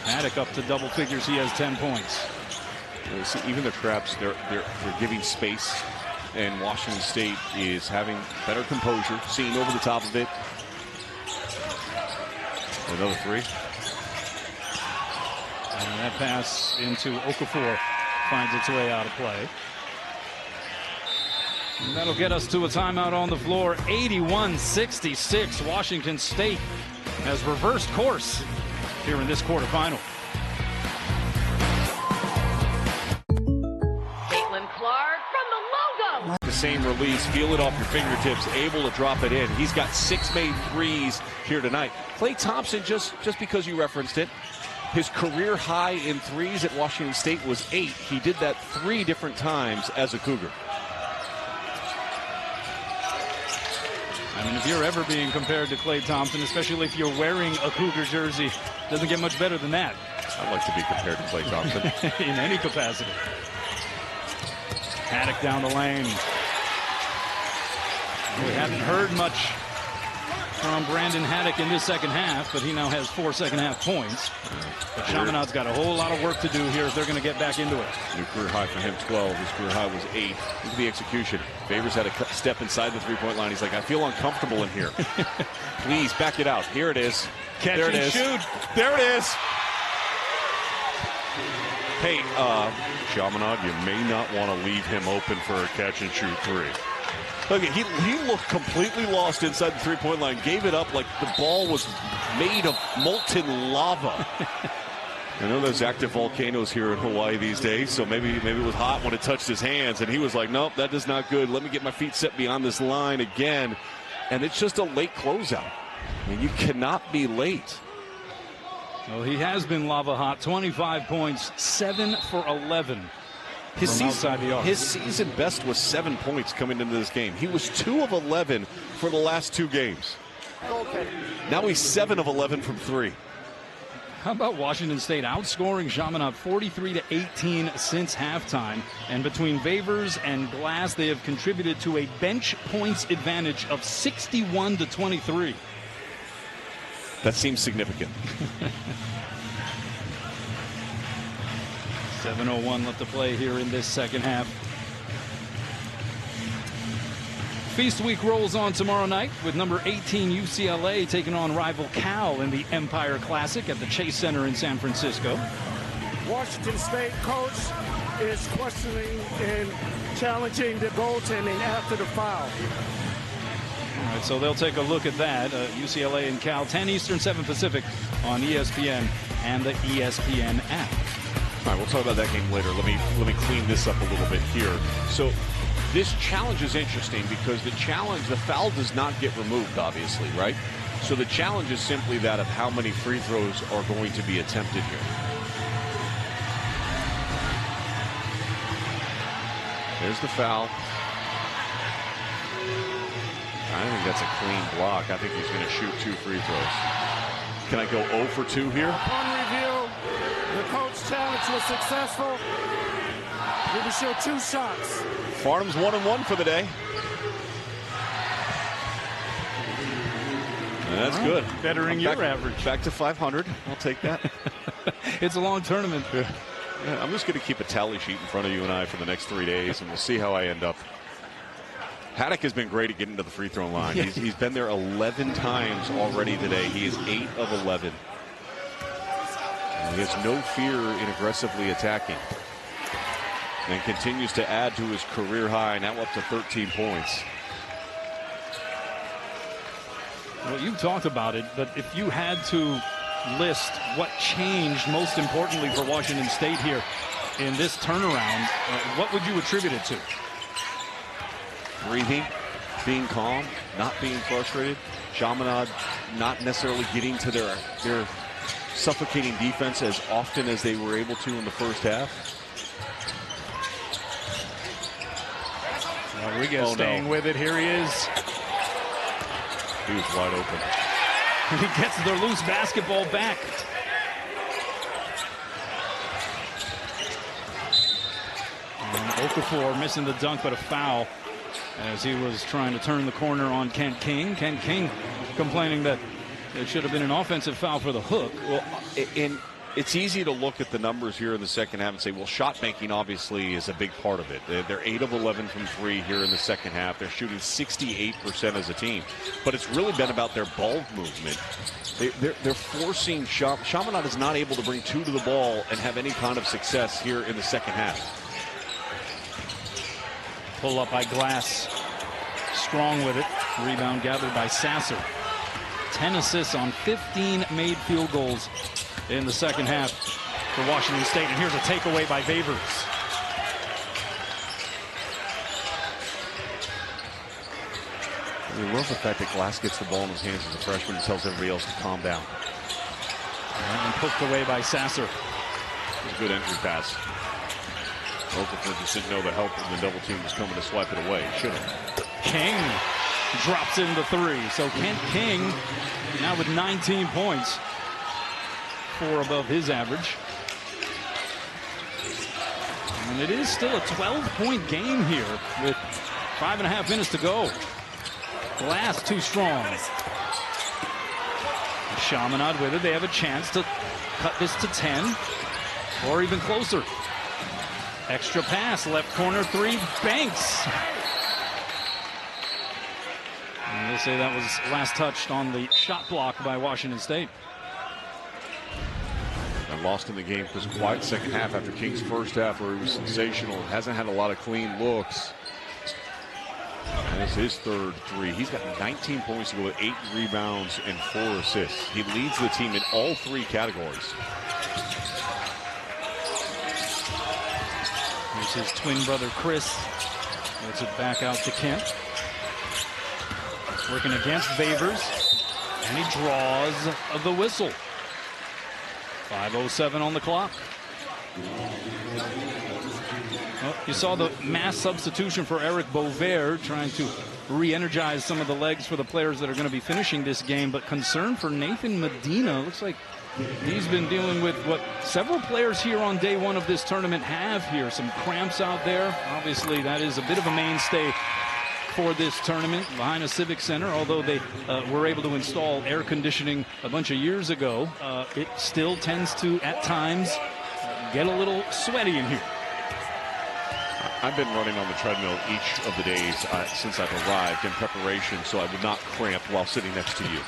Haddock up to double figures. He has 10 points. See, even the traps, they're giving space, and Washington State is having better composure, seeing over the top of it. Another 3. And that pass into Okafor finds its way out of play. And that'll get us to a timeout on the floor. 81-66. Washington State has reversed course here in this quarterfinal. same release, feel it off your fingertips, able to drop it in. He's got 6 made threes here tonight. Klay Thompson, just because you referenced it, his career high in threes at Washington State was 8. He did that 3 different times as a Cougar. I mean, if you're ever being compared to Klay Thompson, especially if you're wearing a Cougar jersey, doesn't get much better than that. I'd like to be compared to Klay Thompson. In any capacity. Haddock down the lane. We haven't heard much from Brandon Haddock in this second half, but he now has 4 second-half points. But Chaminade's got a whole lot of work to do here if they're going to get back into it. New career high for him, 12. His career high was 8. Look at the execution. Favors had to step inside the three-point line. He's like, I feel uncomfortable in here. Please, back it out. Here it is. Catch there it and is. shoot. There it is. Hey, Chaminade, you may not want to leave him open for a catch-and-shoot 3. Look, he looked completely lost inside the three-point line, gave it up like the ball was made of molten lava. I know there's active volcanoes here in Hawaii these days, so maybe it was hot when it touched his hands, and he was like, nope, that is not good. Let me get my feet set beyond this line again. And it's just a late closeout. I mean, you cannot be late. Well, he has been lava hot. 25 points, 7 for 11. His His season best was 7 points coming into this game. He was 2 of 11 for the last 2 games. Now he's 7 of 11 from 3. How about Washington State outscoring Chaminade 43-18 since halftime? And between Favors and Glass, they have contributed to a bench points advantage of 61-23. That seems significant. 7:01 left to play here in this second half. Feast week rolls on tomorrow night with number 18 UCLA taking on rival Cal in the Empire Classic at the Chase Center in San Francisco. Washington State coach is questioning and challenging the goaltending after the foul. All right, so they'll take a look at that. UCLA and Cal, 10 Eastern, 7 Pacific on ESPN and the ESPN app. All right, we'll talk about that game later. Let me clean this up a little bit here. So this challenge is interesting because the foul does not get removed, obviously, right? So the challenge is simply that of how many free throws are going to be attempted here. There's the foul. I think that's a clean block. I think he's going to shoot 2 free throws. Can I go 0 for 2 here? Upon review, the coach challenge was successful. He will show 2 shots. Farnham's 1-1 for the day. And that's good. Bettering your average. Back to 500. I'll take that. It's a long tournament. Yeah, I'm just going to keep a tally sheet in front of you and I for the next 3 days, and we'll see how I end up. Haddock has been great at getting to the free throw line. He's been there 11 times already today. He is 8 of 11. And he has no fear in aggressively attacking. And continues to add to his career high, now up to 13 points. Well, you talked about it, but if you had to list what changed most importantly for Washington State here in this turnaround, what would you attribute it to? Breathing, being calm, not being frustrated. Chaminade not necessarily getting to their suffocating defense as often as they were able to in the first half. Rodriguez staying with it. Here he is. He was wide open. He gets their loose basketball back. And Okafor missing the dunk, but a foul as he was trying to turn the corner on Kent King. Kent King complaining that it should have been an offensive foul for the hook. Well, it's easy to look at the numbers here in the second half and say, well, shot making obviously is a big part of it. They're 8 of 11 from 3 here in the second half. They're shooting 68% as a team. But it's really been about their ball movement. They're forcing Chaminade is not able to bring 2 to the ball and have any kind of success here in the second half. Pull up by Glass. Strong with it. Rebound gathered by Sasser. 10 assists on 15 made field goals in the second half for Washington State. And here's a takeaway by Favors. I love the fact that Glass gets the ball in his hands as a freshman and tells everybody else to calm down. And poked away by Sasser. It was a good entry pass. Okafor just didn't know the help from the double team was coming to swipe it away. Should have. King drops in the three. So Kent King now with 19 points. 4 above his average. And it is still a 12-point game here with 5.5 minutes to go. Glass too strong. Chaminade with it. They have a chance to cut this to 10 or even closer. Extra pass, left corner three, Banks. And they'll say that was last touched on the shot block by Washington State. And lost in the game because quiet second half after King's first half where he was sensational. Hasn't had a lot of clean looks. And it's his third three. He's got 19 points to go with 8 rebounds and 4 assists. He leads the team in all 3 categories. Here's his twin brother Chris. Gets it back out to Kent. Working against Favors. And he draws the whistle. 5:07 on the clock. Well, you saw the mass substitution for Eric Bovaird, trying to re-energize some of the legs for the players that are going to be finishing this game. But concern for Nathan Medina. Looks like he's been dealing with what several players here on day one of this tournament have here. Some cramps out there. Obviously, that is a bit of a mainstay for this tournament behind a civic center. Although they were able to install air conditioning a bunch of years ago, it still tends to, at times, get a little sweaty in here. I've been running on the treadmill each of the days since I've arrived in preparation so I would not cramp while sitting next to you.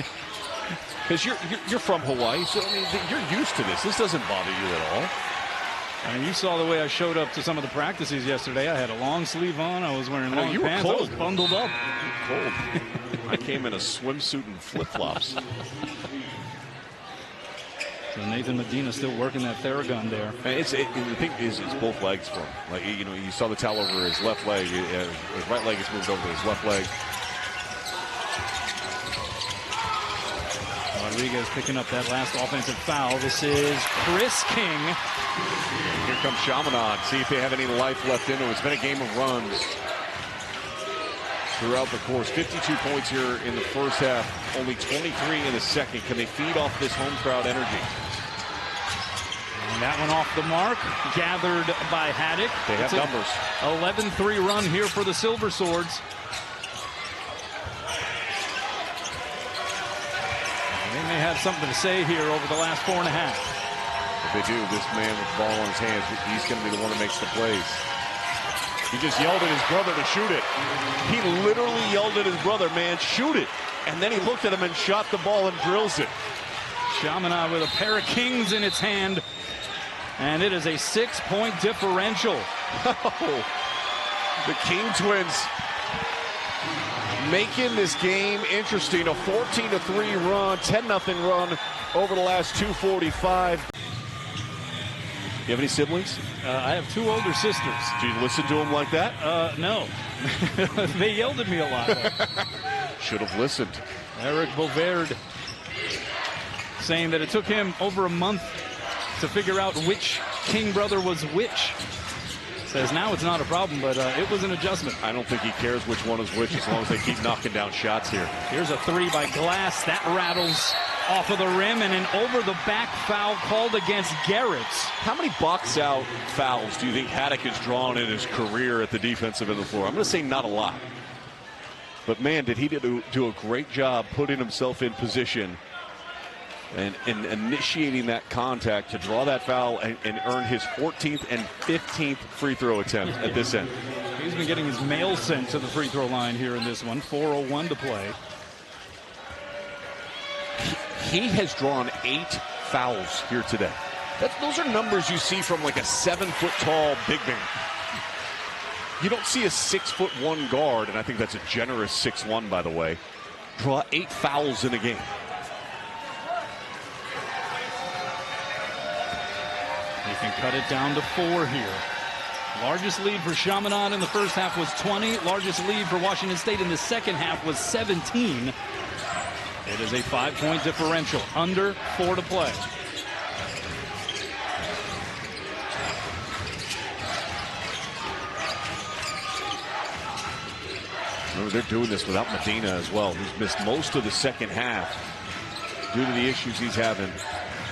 Because you're from Hawaii, so I mean, you're used to this. This doesn't bother you at all. I mean, you saw the way I showed up to some of the practices yesterday. I had a long sleeve on. I was wearing long pants. Cold. I was bundled up. Cold. I came in a swimsuit and flip-flops. So Nathan Medina still working that Theragun there. The thing is, it's both legs for him. Like, you know, you saw the towel over his left leg. His right leg is moved over to his left leg. Rodriguez picking up that last offensive foul. This is Chris King. Here comes Chaminade. See if they have any life left in them. It's been a game of runs throughout the course. 52 points here in the first half. Only 23 in the second. Can they feed off this home crowd energy? And that one off the mark. Gathered by Haddock. They have numbers. 11-3 run here for the Silver Swords. They may have something to say here over the last 4.5. If they do, this man with the ball in his hands, he's going to be the one that makes the plays. He just yelled at his brother to shoot it. He literally yelled at his brother, man, shoot it. And then he looked at him and shot the ball and drills it. Chaminade with a pair of kings in its hand. And it is a 6-point differential. The King twins making this game interesting. A 14-3 run, 10-0 run over the last 2:45. You have any siblings? I have 2 older sisters. Do you listen to them like that? No. They yelled at me a lot. Should have listened. Eric Bovaird saying that it took him over a month to figure out which King brother was which. Says now it's not a problem, but it was an adjustment. I don't think he cares which one is which as long as they keep knocking down shots here. Here's a 3 by Glass. That rattles off of the rim, and an over-the-back foul called against Garrett. How many box-out fouls do you think Haddock has drawn in his career at the defensive end of the floor? I'm going to say not a lot. But, man, did he do a great job putting himself in position and initiating that contact to draw that foul and earn his 14th and 15th free throw attempt at this end. He's been getting his mail sent to the free throw line here in this one. 4:01 to play. He has drawn 8 fouls here today. Those are numbers you see from like a 7-foot-tall big man. You don't see a 6'1" guard, and I think that's a generous 6'1", by the way, draw 8 fouls in a game. They can cut it down to 4 here. Largest lead for Chaminade in the first half was 20. Largest lead for Washington State in the second half was 17. It is a 5-point differential, under 4 to play. Remember, they're doing this without Medina as well, who's missed most of the second half due to the issues he's having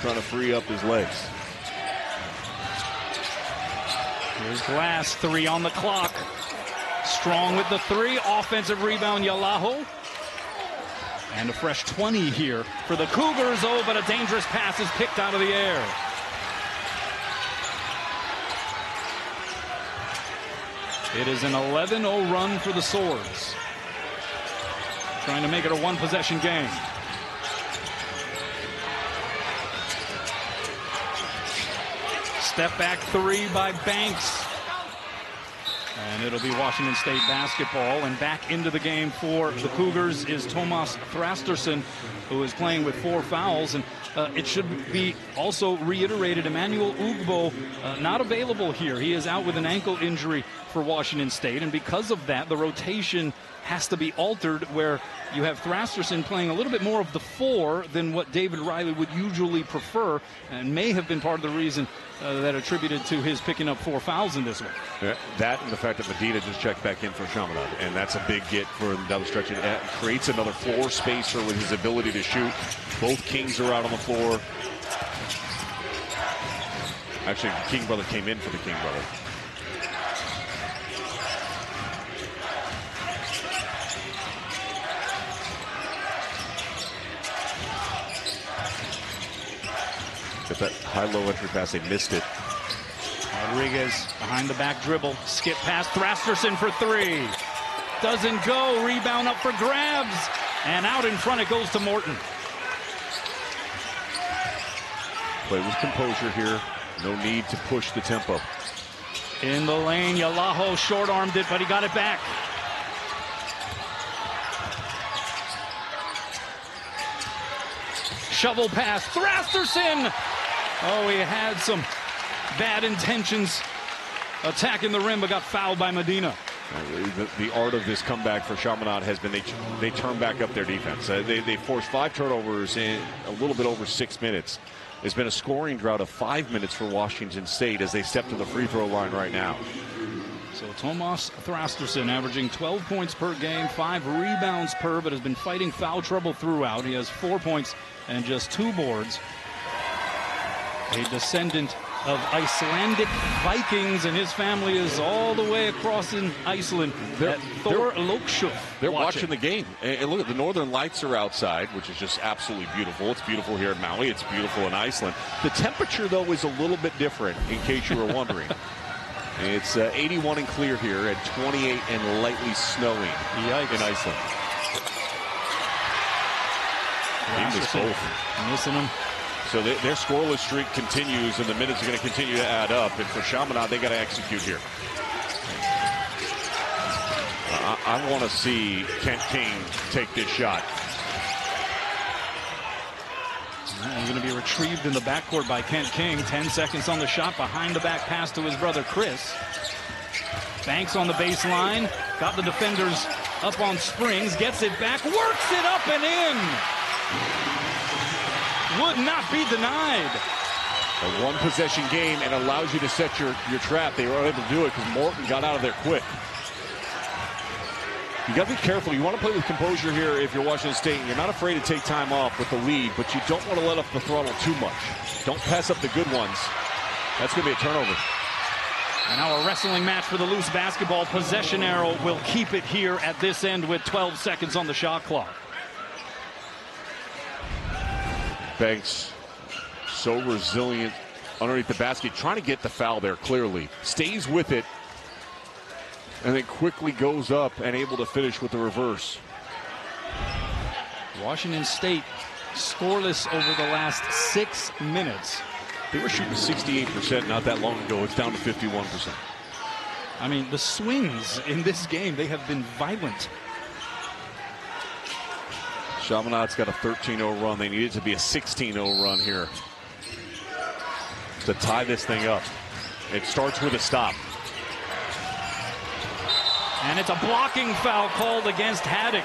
trying to free up his legs. Here's Glass, 3 on the clock. Strong with the 3. Offensive rebound, Yalaho. And a fresh 20 here for the Cougars. Oh, but a dangerous pass is picked out of the air. It is an 11-0 run for the Swords. Trying to make it a one-possession game. Step back 3 by Banks. And it'll be Washington State basketball. And back into the game for the Cougars is Tomas Thrasterson, who is playing with 4 fouls. And it should be also reiterated, Emmanuel Ugbo not available here. He is out with an ankle injury for Washington State. And because of that, the rotation has to be altered, where you have Thrasterson playing a little bit more of the 4 than what David Riley would usually prefer, and may have been part of the reason that attributed to his picking up 4 fouls in this one. Yeah, that and the fact that Medina just checked back in for Chaminade, and that's a big get for the double stretch. It creates another floor spacer with his ability to shoot. Both Kings are out on the floor. Actually, the King brother came in for the King brother. Get that high-low entry pass, they missed it. Rodriguez behind the back dribble, skip past Thrasterson for 3. Doesn't go, rebound up for grabs, and out in front it goes to Morton. Play with composure here, no need to push the tempo. In the lane, Yalaho short-armed it, but he got it back. Shovel pass, Thrasterson! Oh, he had some bad intentions attacking the rim, but got fouled by Medina. The art of this comeback for Chaminade has been they turn back up their defense. They forced 5 turnovers in a little bit over 6 minutes. There's been a scoring drought of 5 minutes for Washington State as they step to the free throw line right now. So Tomas Thrasterson averaging 12 points per game, 5 rebounds per, but has been fighting foul trouble throughout. He has 4 points and just 2 boards. A descendant of Icelandic Vikings, and his family is all the way across in Iceland at Thor Lokshuf. They're watching the game. And look at the Northern Lights are outside, which is just absolutely beautiful. It's beautiful here in Maui. It's beautiful in Iceland. The temperature, though, is a little bit different, in case you were wondering. It's 81 and clear here, and 28 and lightly snowing in Iceland. He missed both. Missing them. So their scoreless streak continues, and the minutes are going to continue to add up. And for Chaminade, they got to execute here. I want to see Kent King take this shot. He's going to be retrieved in the backcourt by Kent King. 10 seconds on the shot. Behind the back pass to his brother Chris. Banks on the baseline. Got the defenders up on springs. Gets it back. Works it up and in. Would not be denied. A one-possession game, and allows you to set your trap. They were able to do it because Morton got out of there quick. You got to be careful. You want to play with composure here if you're Washington State. You're not afraid to take time off with the lead, but you don't want to let up the throttle too much. Don't pass up the good ones. That's going to be a turnover. And now a wrestling match for the loose basketball. Possession arrow will keep it here at this end with 12 seconds on the shot clock. Banks so resilient underneath the basket, trying to get the foul there clearly. Stays with it, and then quickly goes up and able to finish with the reverse. Washington State scoreless over the last 6 minutes. They were shooting 68% not that long ago. It's down to 51%. I mean, the swings in this game, they have been violent. Chaminade's got a 13-0 run. They need it to be a 16-0 run here to tie this thing up. It starts with a stop. And it's a blocking foul called against Haddock.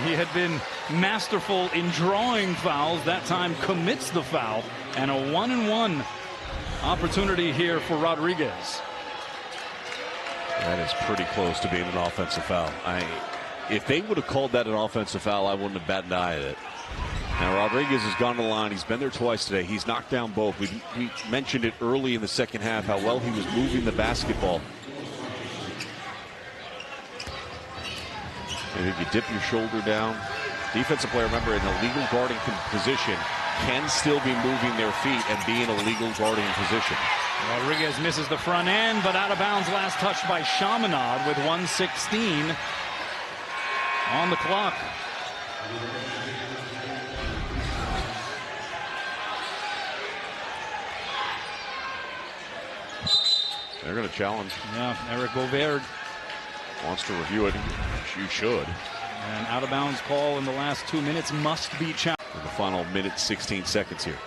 He had been masterful in drawing fouls. That time commits the foul. And a 1-and-1 opportunity here for Rodriguez. That is pretty close to being an offensive foul. If they would have called that an offensive foul, I wouldn't have batted an eye at it. Now Rodriguez has gone to the line. He's been there twice today. He's knocked down both. We mentioned it early in the second half, how well he was moving the basketball. I think you dip your shoulder down. Defensive player, remember, in a legal guarding position, can still be moving their feet and be in a legal guarding position. Rodriguez misses the front end, but out of bounds. Last touch by Chaminade with 1:16 on the clock. They're going to challenge. Yeah, Eric Bovaird wants to review it. You should. And out of bounds call in the last 2 minutes must be challenged. In the final minute, 16 seconds here.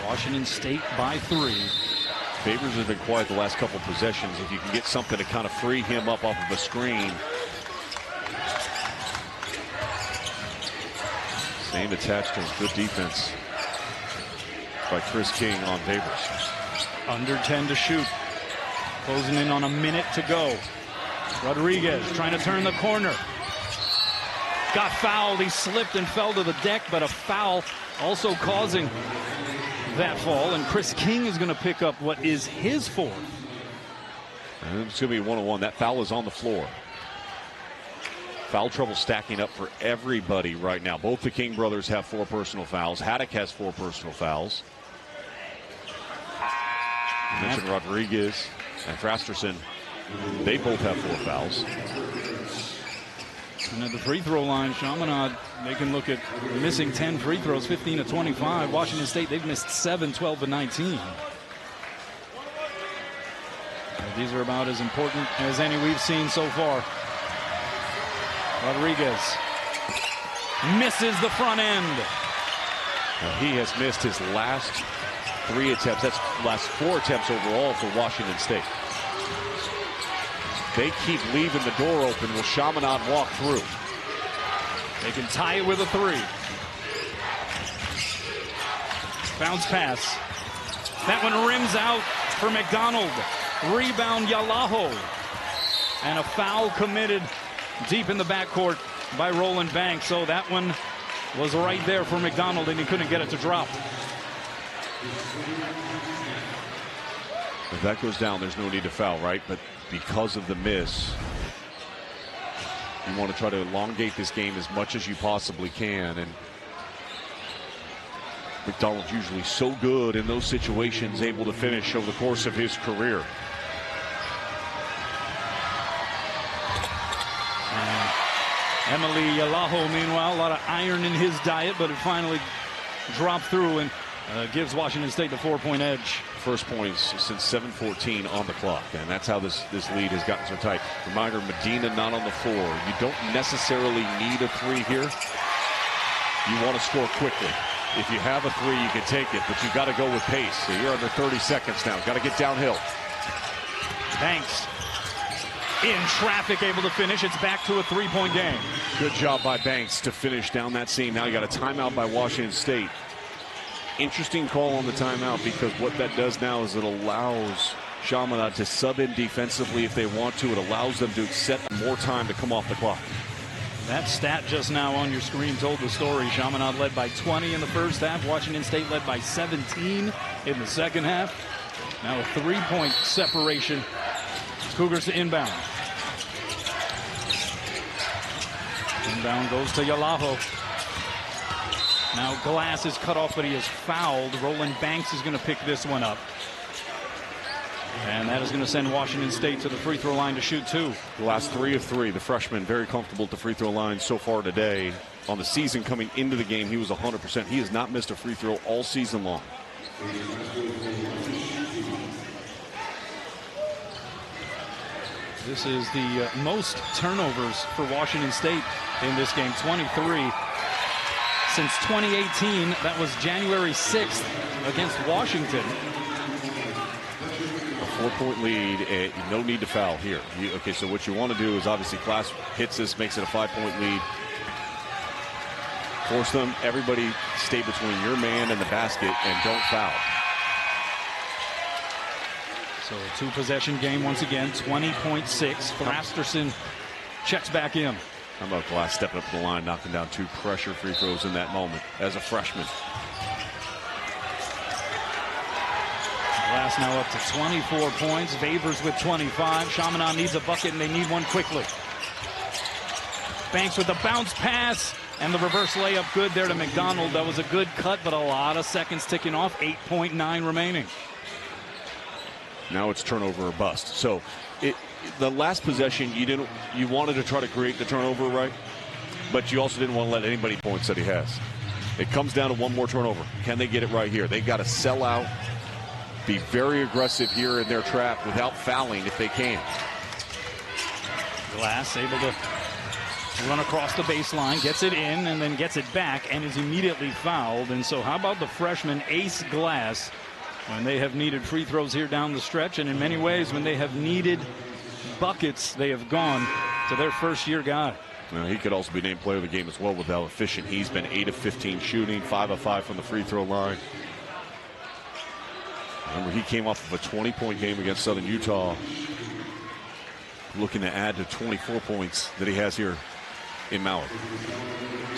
Washington State by 3. Favors have been quiet the last couple possessions. If you can get something to kind of free him up off of a screen. Same attached to his good defense by Chris King on Favors. Under 10 to shoot. Closing in on a minute to go. Rodriguez trying to turn the corner. Got fouled. He slipped and fell to the deck, but a foul also causing that fall. And Chris King is going to pick up what is his fourth. And it's going to be 1-on-1. That foul is on the floor. Foul trouble stacking up for everybody right now. Both the King brothers have 4 personal fouls. Haddock has 4 personal fouls. I mentioned Rodriguez and Frasterson. They both have 4 fouls. And at the free throw line, Chaminade, they can look at missing 10 free throws, 15 of 25. Washington State, they've missed 7, 12 of 19. These are about as important as any we've seen so far. Rodriguez misses the front end. Now he has missed his last 3 attempts. That's last 4 attempts overall for Washington State. They keep leaving the door open. Will Chaminade walk through? They can tie it with a 3. Bounce pass. That one rims out for McDonald. Rebound Yalaho. And a foul committed deep in the backcourt by Roland Banks. So that one was right there for McDonald, and he couldn't get it to drop. If that goes down, there's no need to foul, right? But because of the miss, you want to try to elongate this game as much as you possibly can. And McDonald's usually so good in those situations, able to finish over the course of his career. Emily Yalaho, meanwhile, a lot of iron in his diet, but it finally dropped through and gives Washington State the 4-point edge. First points since 7:14 on the clock, and that's how this lead has gotten so tight. Reminder, Medina not on the floor. You don't necessarily need a 3 here. You want to score quickly. If you have a 3, you can take it, but you've got to go with pace. So you're under 30 seconds now. Got to get downhill. Banks in traffic, able to finish. It's back to a 3-point game. Good job by Banks to finish down that seam. Now you got a timeout by Washington State. Interesting call on the timeout, because what that does now is it allows Chaminade to sub in defensively if they want to. It allows them to set more time to come off the clock. That stat just now on your screen told the story. Chaminade led by 20 in the first half. Washington State led by 17 in the second half. Now a 3-point separation. Cougars to inbound. Inbound goes to Yalaho. Now Glass is cut off, but he is fouled. Roland Banks is going to pick this one up. And that is going to send Washington State to the free throw line to shoot 2. Glass 3 of 3. The freshman very comfortable at the free throw line so far today. On the season coming into the game, he was 100%. He has not missed a free throw all season long. This is the most turnovers for Washington State in this game, 23. Since 2018, that was January 6th against Washington. 4-point lead, no need to foul here. Okay, so what you want to do is obviously Glass hits this, makes it a 5-point lead. Force them, everybody stay between your man and the basket and don't foul. So a two-possession game once again, 20.6. Thrasтерson checks back in. How about Glass stepping up to the line, knocking down 2 pressure free throws in that moment as a freshman. Glass now up to 24 points. Vavers with 25. Chaminade needs a bucket, and they need one quickly. Banks with the bounce pass, and the reverse layup good there to McDonald. That was a good cut, but a lot of seconds ticking off. 8.9 remaining. Now it's turnover or bust. So the last possession, you wanted to try to create the turnover, right? But you also didn't want to let anybody points that he has. It comes down to one more turnover. Can they get it right here? They've got to sell out, be very aggressive here in their trap without fouling if they can. Glass able to run across the baseline, gets it in, and then gets it back, and is immediately fouled. And so how about the freshman Ace Glass when they have needed free throws here down the stretch, and in many ways when they have needed buckets, they have gone to their first-year guy. Well, he could also be named player of the game as well with how efficient he's been. 8 of 15 shooting, 5 of 5 from the free throw line. Remember, he came off of a 20-point game against Southern Utah, looking to add to 24 points that he has here in Maui.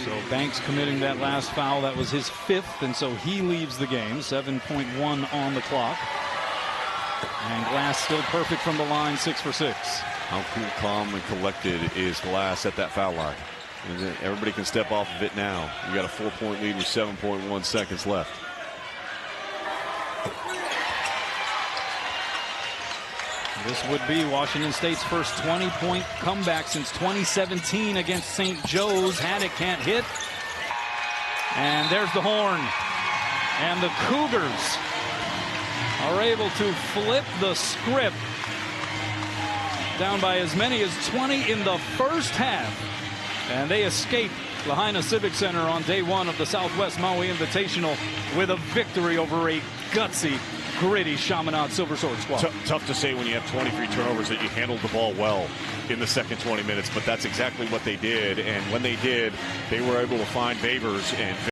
So Banks committing that last foul. That was his 5th, and so he leaves the game. 7.1 on the clock. And Glass still perfect from the line, 6 for 6. How cool, calm, and collected is Glass at that foul line? And then everybody can step off of it now. You got a 4-point lead with 7.1 seconds left. This would be Washington State's first 20-point comeback since 2017 against St. Joe's. Haddock can't hit. And there's the horn. And the Cougars are able to flip the script, down by as many as 20 in the first half. And they escape Lahaina Civic Center on day 1 of the Southwest Maui Invitational with a victory over a gutsy, gritty Chaminade Silver Sword squad. Tough to say when you have 23 turnovers that you handled the ball well in the second 20 minutes, but that's exactly what they did. And when they did, they were able to find Vavers and